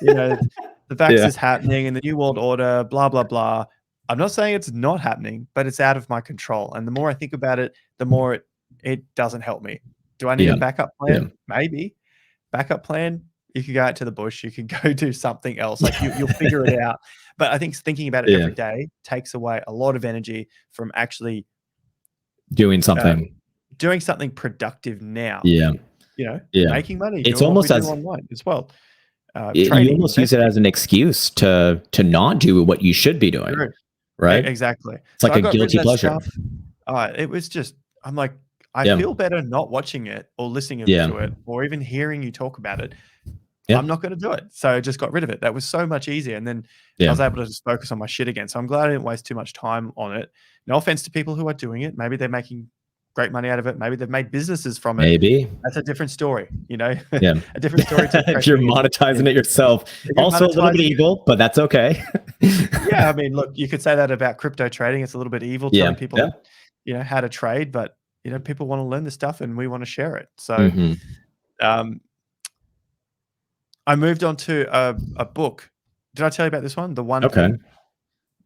And, the vax is happening and the New World Order, blah, blah, blah. I'm not saying it's not happening, but it's out of my control. And the more I think about it, the more it doesn't help me. Do I need a backup plan? Maybe. Backup plan, you could go out to the bush, you could go do something else. Like you'll figure it out. But I think thinking about it every day takes away a lot of energy from actually
doing something
productive now. Making money.
It's almost as
online as well.
You almost use it as an excuse to not do what you should be doing. Right?
Exactly.
It's like a guilty pleasure.
It was just, I'm like, I feel better not watching it or listening to it or even hearing you talk about it. I'm not going to do it. So I just got rid of it. That was so much easier. And then I was able to just focus on my shit again. So I'm glad I didn't waste too much time on it. No offense to people who are doing it. Maybe they're making great money out of it. Maybe they've made businesses from it.
Maybe.
That's a different story, a different story.
If you're monetizing it yourself. Also a little bit evil, but that's okay.
I mean, look, you could say that about crypto trading. It's a little bit evil telling people, how to trade, but people want to learn this stuff and we want to share it. So I moved on to a book. Did I tell you about this one? The One Thing?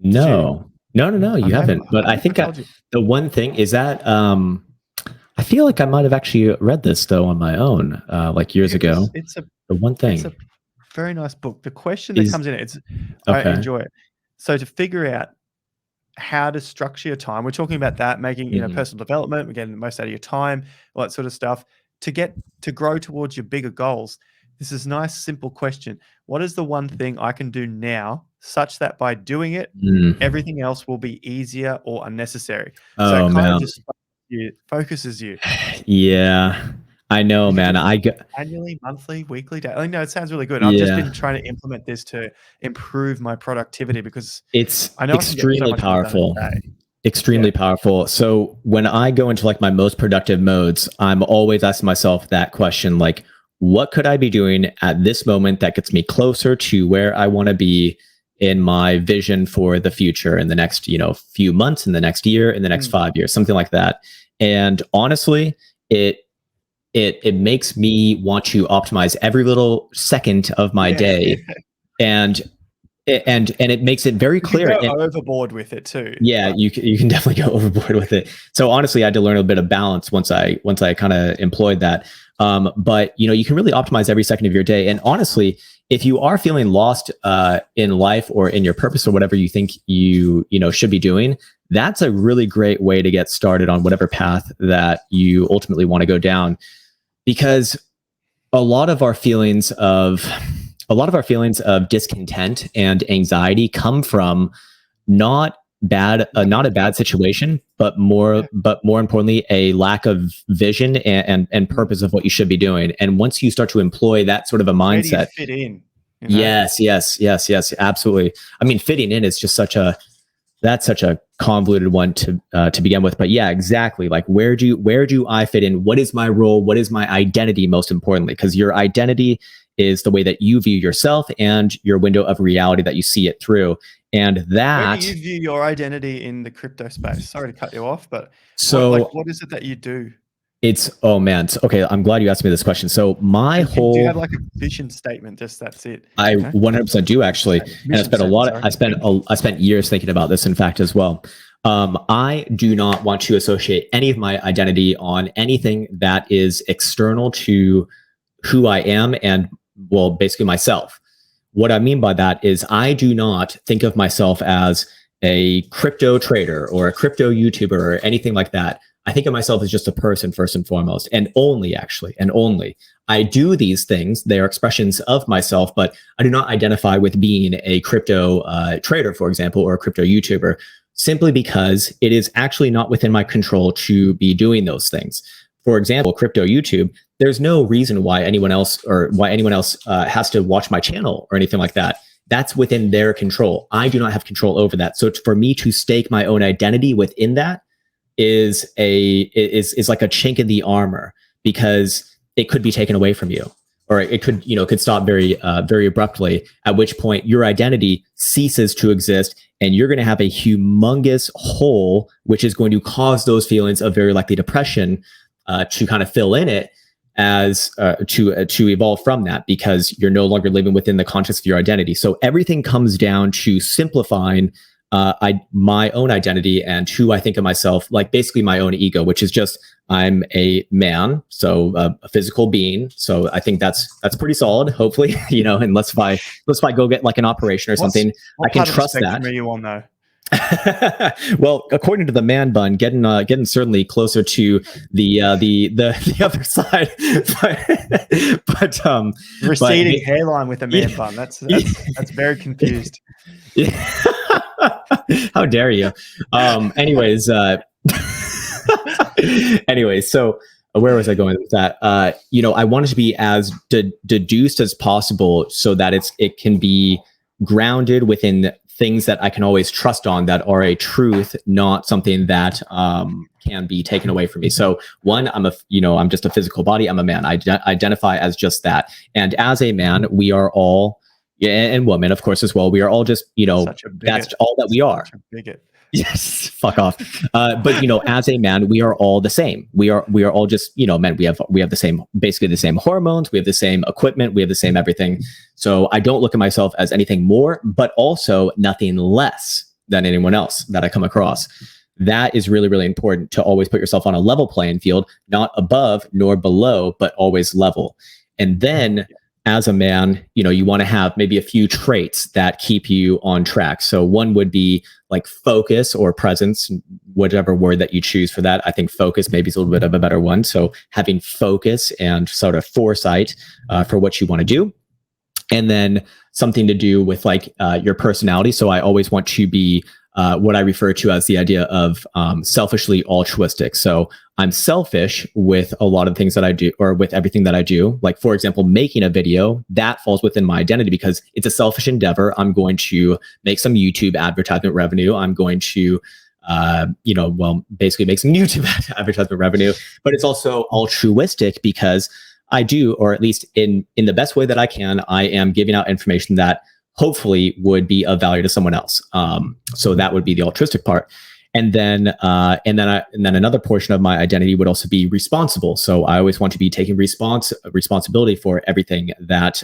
No, you haven't. But I think the one thing is that I feel like I might have actually read this though on my own, like years ago. The One Thing. It's
a very nice book. The question that comes in it, I enjoy it. So to figure out how to structure your time, we're talking about that, making personal development, we're getting the most out of your time, all that sort of stuff. To grow towards your bigger goals, this is a nice, simple question. What is the one thing I can do now such that by doing it, everything else will be easier or unnecessary? So it kind of just focuses you.
Yeah, I know, man.
Annually, monthly, weekly, daily. No, it sounds really good. I've just been trying to implement this to improve my productivity because
it's extremely powerful. Extremely powerful. So when I go into like my most productive modes, I'm always asking myself that question, like, what could I be doing at this moment that gets me closer to where I want to be in my vision for the future in the next, few months, in the next year, in the next 5 years, something like that. And honestly, it makes me want to optimize every little second of my day. And it makes it very clear.
You can go overboard with it too.
Yeah, you can definitely go overboard with it. So honestly, I had to learn a bit of balance once I kind of employed that. But you can really optimize every second of your day. And honestly, if you are feeling lost in life or in your purpose or whatever you think you should be doing, that's a really great way to get started on whatever path that you ultimately want to go down. Because a lot of our feelings of discontent and anxiety come from not a bad situation, but more importantly, a lack of vision and purpose of what you should be doing. And once you start to employ that sort of a mindset,
fit in.
Yes, absolutely. I mean, fitting in is just such a convoluted one to begin with. But yeah, exactly. Like, where do I fit in? What is my role? What is my identity? Most importantly, because your identity is the way that you view yourself and your window of reality that you see it through. And that,
where do you view your identity in the crypto space? Sorry to cut you off, but what is it that you do?
Okay, I'm glad you asked me this question. So do
you have like a vision statement? Just that's it.
I 100% do actually, and I spent years thinking about this. In fact, as well, I do not want to associate any of my identity on anything that is external to who I am and, well, basically myself. What I mean by that is I do not think of myself as a crypto trader or a crypto YouTuber or anything like that. I think of myself as just a person first and foremost, and only. I do these things. They are expressions of myself, but I do not identify with being a crypto trader, for example, or a crypto YouTuber, simply because it is actually not within my control to be doing those things. For example, crypto YouTube, there's no reason why anyone else has to watch my channel or anything like that. That's within their control. I do not have control over that. So for me to stake my own identity within that, is like a chink in the armor, because it could be taken away from you, or it could, could stop very abruptly, at which point your identity ceases to exist, and you're going to have a humongous hole, which is going to cause those feelings of very likely depression to kind of fill in it, as to evolve from that, because you're no longer living within the context of your identity. So everything comes down to simplifying my own identity and who I think of myself, like basically my own ego, which is just, I'm a man, so a physical being. So I think that's pretty solid. Hopefully, unless if I go get like an operation or something, I can trust that.
Are you on though?
Well, according to the man bun, getting certainly closer to the other side, but
receding hairline with a man bun. That's very confused.
How dare you? Anyways, so where was I going with that? I want it to be as deduced as possible, so that it can be grounded within things that I can always trust on, that are a truth, not something that can be taken away from me. So one, I'm just a physical body. I'm a man. I identify as just that. And as a man, we are all, and woman, of course, as well, we are all just, that's all that we are.
Such a bigot.
Yes, fuck off. But as a man, we are all the same. We are all just, men. We have basically the same hormones. We have the same equipment. We have the same everything. So I don't look at myself as anything more, but also nothing less than anyone else that I come across. That is really, really important, to always put yourself on a level playing field, not above nor below, but always level. And then, as a man, you want to have maybe a few traits that keep you on track. So one would be like focus or presence, whatever word that you choose for that. I think focus maybe is a little bit of a better one. So having focus and sort of foresight for what you want to do. And then something to do with like your personality. So I always want to be what I refer to as the idea of selfishly altruistic. So I'm selfish with a lot of things that I do, or with everything that I do. Like, for example, making a video, that falls within my identity because it's a selfish endeavor. I'm going to make some YouTube advertisement revenue. I'm going to, basically make some YouTube advertisement revenue, but it's also altruistic because I do, or at least in the best way that I can, I am giving out information that hopefully would be of value to someone else. So that would be the altruistic part. And then another portion of my identity would also be responsible. So I always want to be taking responsibility for everything that,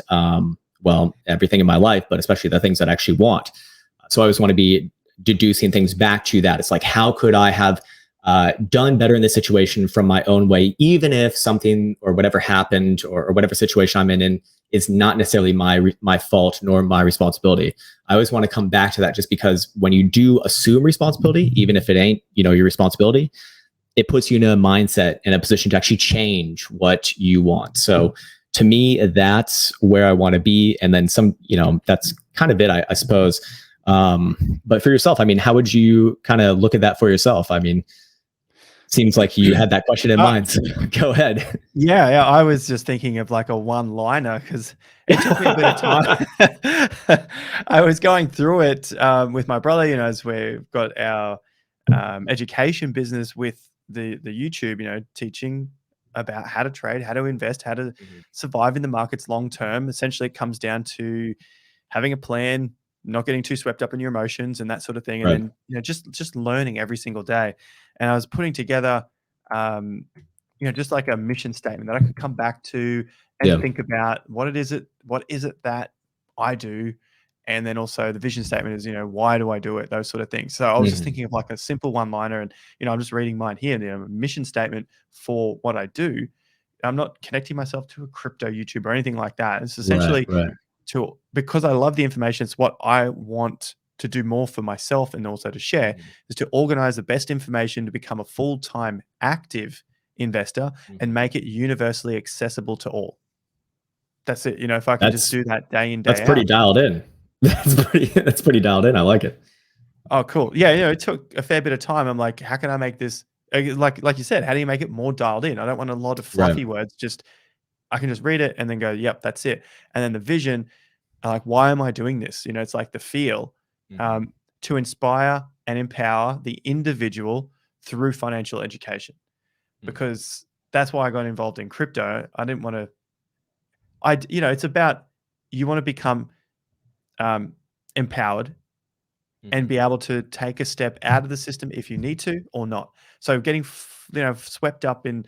everything in my life, but especially the things that I actually want. So I always want to be deducing things back to that. It's like, how could I have done better in this situation from my own way, even if something or whatever happened, or whatever situation I'm in is not necessarily my fault nor my responsibility. I always want to come back to that, just because when you do assume responsibility, even if it ain't, your responsibility, it puts you in a mindset, in a position to actually change what you want. So to me, that's where I want to be. And then that's kind of it, I suppose. But for yourself, how would you kind of look at that for yourself? Seems like you had that question in mind, so go ahead.
Yeah, I was just thinking of like a one-liner, because it took me a bit of time. I was going through it with my brother, as we've got our education business with the YouTube, teaching about how to trade, how to invest, how to survive in the markets long term. Essentially, it comes down to having a plan, not getting too swept up in your emotions and that sort of thing. And then, just learning every single day. And I was putting together, just like a mission statement that I could come back to and think about what is it that I do. And then also the vision statement is, why do I do it? Those sort of things. So I was just thinking of like a simple one-liner, and, I'm just reading mine here, a mission statement for what I do. I'm not connecting myself to a crypto YouTube or anything like that. It's essentially because I love the information. It's what I want to do more for myself and also to share, is to organize the best information to become a full-time active investor and make it universally accessible to all. That's it. If I can just do that day in, day out.
That's pretty dialed in. That's pretty dialed in. I like it.
Oh, cool. Yeah, it took a fair bit of time. I'm like, how can I make this, like you said, how do you make it more dialed in? I don't want a lot of fluffy words. I can just read it and then go, yep, that's it. And then the vision, like, why am I doing this? It's like the feel, to inspire and empower the individual through financial education, because that's why I got involved in crypto. I didn't want to. It's about, you want to become empowered and be able to take a step out of the system if you need to or not. So getting swept up in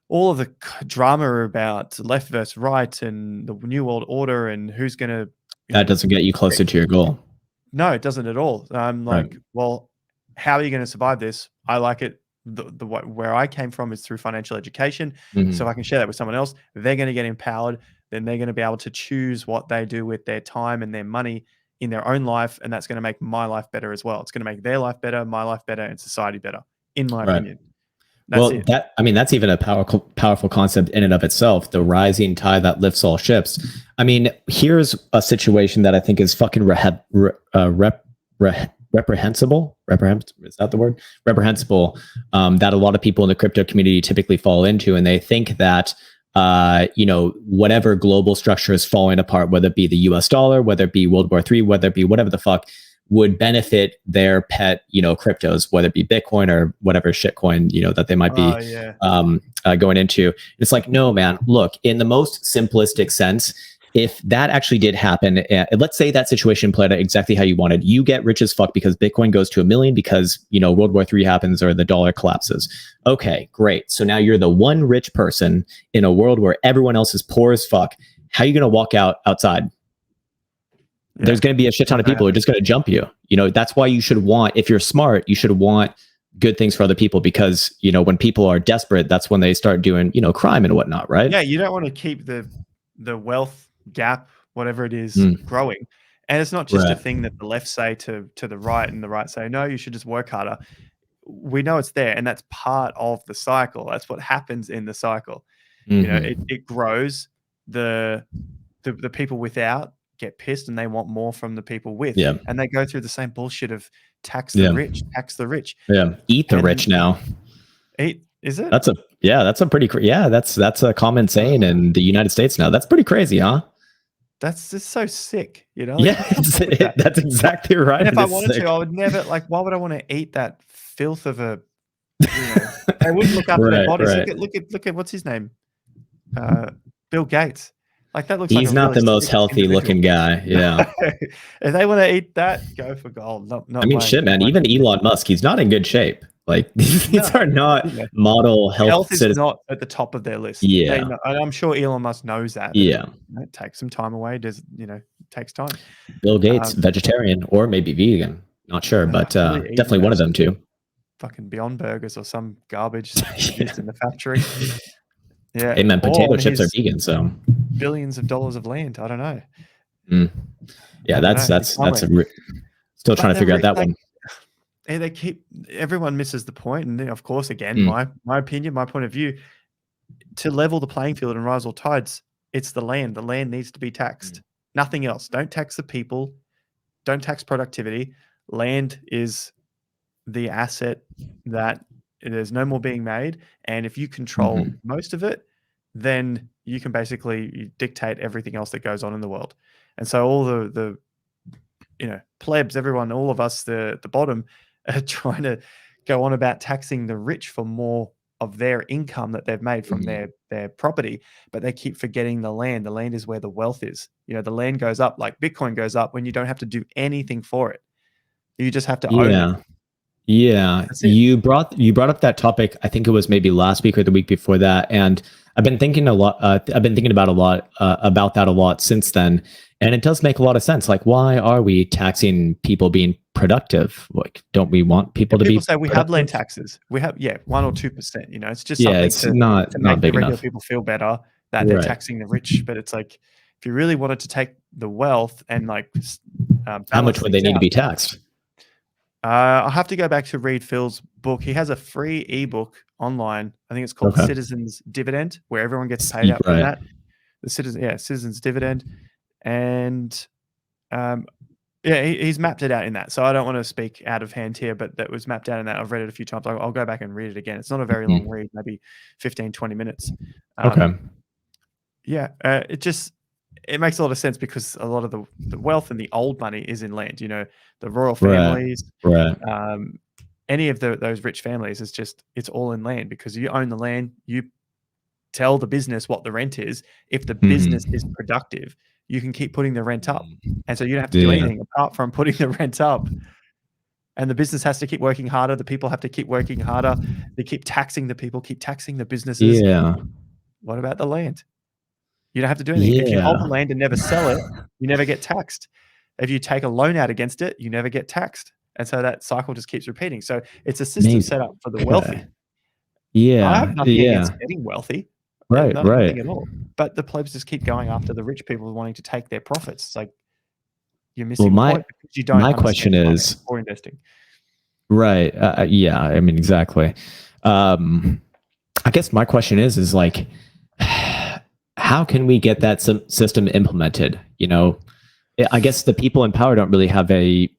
all of the drama about left versus right and the New World Order and who's going to...
That doesn't get you closer to your goal.
No, it doesn't at all. I'm like, well, how are you going to survive this? I like it. Where I came from is through financial education. So if I can share that with someone else, they're going to get empowered. Then they're going to be able to choose what they do with their time and their money in their own life. And that's going to make my life better as well. It's going to make their life better, my life better, and society better, in my opinion. That's it.
That's even a powerful concept in and of itself, the rising tide that lifts all ships. I mean, here's a situation that I think is fucking reprehensible. Is that the word? Reprehensible. That a lot of people in the crypto community typically fall into, and they think that whatever global structure is falling apart, whether it be the US dollar, whether it be World War III, whether it be whatever the fuck, would benefit their pet, cryptos, whether it be Bitcoin or whatever shitcoin, that they might be going into. It's like, no, man, look, in the most simplistic sense, if that actually did happen, let's say that situation played out exactly how you wanted, you get rich as fuck because Bitcoin goes to $1 million because, World War III happens or the dollar collapses. Okay, great. So now you're the one rich person in a world where everyone else is poor as fuck. How are you going to walk outside? Yeah. There's going to be a shit ton of people who are just going to jump you. That's why you should want, if you're smart, you should want good things for other people, because, when people are desperate, that's when they start doing, crime and whatnot, right?
Yeah, you don't want to keep the wealth gap, whatever it is, growing. And it's not just a thing that the left say to the right and the right say, no, you should just work harder. We know it's there, and that's part of the cycle. That's what happens in the cycle. It grows. The people without get pissed and they want more from the people with, and they go through the same bullshit of tax the rich.
Eat the rich now.
Is it?
That's a pretty that's a common saying in the United States now. That's pretty crazy, huh?
That's just so sick,
that's exactly right.
And if I wanted to, I would never, why would I want to eat that filth of a I wouldn't look after their bodies. Look at what's his name, Bill Gates. That looks
he's
like
not the most healthy looking guy. Yeah.
If they want to eat that, go for gold. Not
I mean, shit, man. Even Elon Musk, he's not in good shape. These are not model health
is not at the top of their list.
Yeah.
And I'm sure Elon Musk knows that.
Yeah.
It takes some time away. Takes time.
Bill Gates, vegetarian or maybe vegan. Not sure, but definitely one of them too.
Fucking Beyond Burgers or some garbage produced in the factory. Yeah.
Hey man, potato chips are vegan, so
billions of dollars of land. I don't know.
Yeah, that's still trying to figure out that one.
Everyone misses the point, and then, of course, again, my opinion, my point of view, to level the playing field and rise all tides, it's the land. The land needs to be taxed. Nothing else. Don't tax the people. Don't tax productivity. Land is the asset that there's no more being made, and if you control most of it, then you can basically dictate everything else that goes on in the world. And so all the plebs, everyone, all of us, the bottom, are trying to go on about taxing the rich for more of their income that they've made from their property, but they keep forgetting the land. The land is where the wealth is. The land goes up, like Bitcoin goes up when you don't have to do anything for it. You just have to own it.
Yeah. You brought up that topic. I think it was maybe last week or the week before that, and I've been thinking about that a lot since then. And it does make a lot of sense. Why are we taxing people being productive? Don't we want people to be?
People say we
productive?
have land taxes. We have 1% or 2%. It's just
something
to
not
make
big
the regular
enough.
people feel better that they're taxing the rich. But it's if you really wanted to take the wealth and
how much would they need to be taxed?
I'll have to go back to read Phil's book. He has a free ebook online. I think it's called Citizens Dividend, where everyone gets paid out from that. The Citizens Dividend. And he's mapped it out in that. So I don't want to speak out of hand here, but that was mapped out in that. I've read it a few times. I'll go back and read it again. It's not a very long read, maybe 15, 20 minutes. It makes a lot of sense because a lot of the wealth and the old money is in land, the royal families. any of those rich families, it's all in land, because you own the land. You tell the business what the rent is. If the business is productive, you can keep putting the rent up. And so you don't have to do anything apart from putting the rent up. And the business has to keep working harder. The people have to keep working harder. They keep taxing the people, keep taxing the businesses.
Yeah.
What about the land? You don't have to do anything. If you hold the land and never sell it, you never get taxed. If you take a loan out against it, you never get taxed. And so that cycle just keeps repeating. So it's a system set up for the wealthy.
Yeah.
I have nothing against getting wealthy.
Right.
Nothing at all. But the plebs just keep going after the rich people wanting to take their profits. It's like, you're missing the point because you don't.
My question is
for investing.
Right. Yeah. I mean, exactly. I guess my question is like, how can we get that system implemented? You know, I guess the people in power don't really have they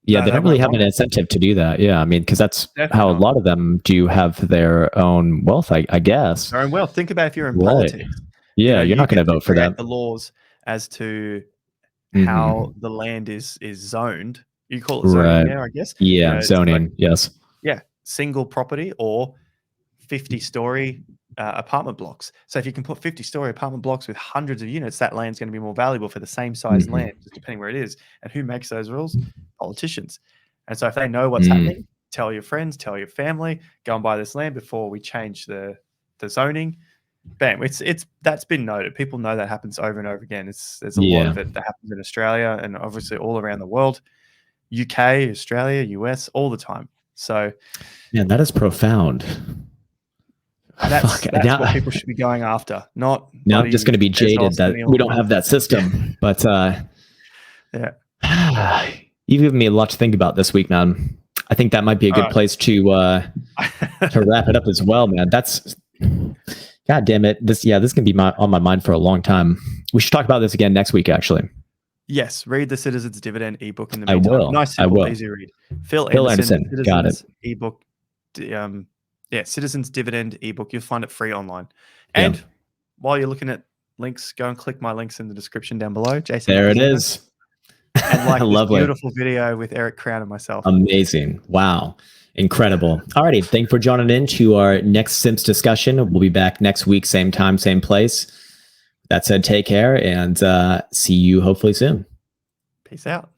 don't really have an incentive to do that. Yeah. I mean, because that's how a lot of them do have their own wealth, I guess.
Their own wealth. Think about if you're in politics.
Yeah. You're not going to vote for that.
The laws as to how the land is zoned. You call it zoning there, I guess.
Yeah, zoning. Like, yes.
Yeah, single property or 50-story apartment blocks. So if you can put 50-story apartment blocks with hundreds of units, that land's going to be more valuable for the same size land, just depending where it is. And who makes those rules? Politicians. And so if they know what's happening, tell your friends, tell your family, go and buy this land before we change the zoning. Bam! That's been noted. People know that happens over and over again. There's a lot of it that happens in Australia and obviously all around the world, UK, Australia, US, all the time. So,
yeah, that is profound.
That's what people should be going after. Not
now. I'm just going to be jaded that we don't have that system. But
yeah,
you've given me a lot to think about this week, man. I think that might be a good place to wrap it up as well, man. That's. God damn it. This can be on my mind for a long time. We should talk about this again next week, actually.
Yes. Read the Citizens Dividend ebook in the meantime.
I will.
Nice, simple, easy read. Phil Anderson.
Got it.
Ebook. Citizens Dividend ebook. You'll find it free online. And while you're looking at links, go and click my links in the description down below. Jason.
There it is.
And like this beautiful video with Eric Krown and myself.
Amazing. Wow. Incredible. Alrighty. Thank you for joining in to our next Simps discussion. We'll be back next week, same time, same place. That said, take care and see you hopefully soon.
Peace out.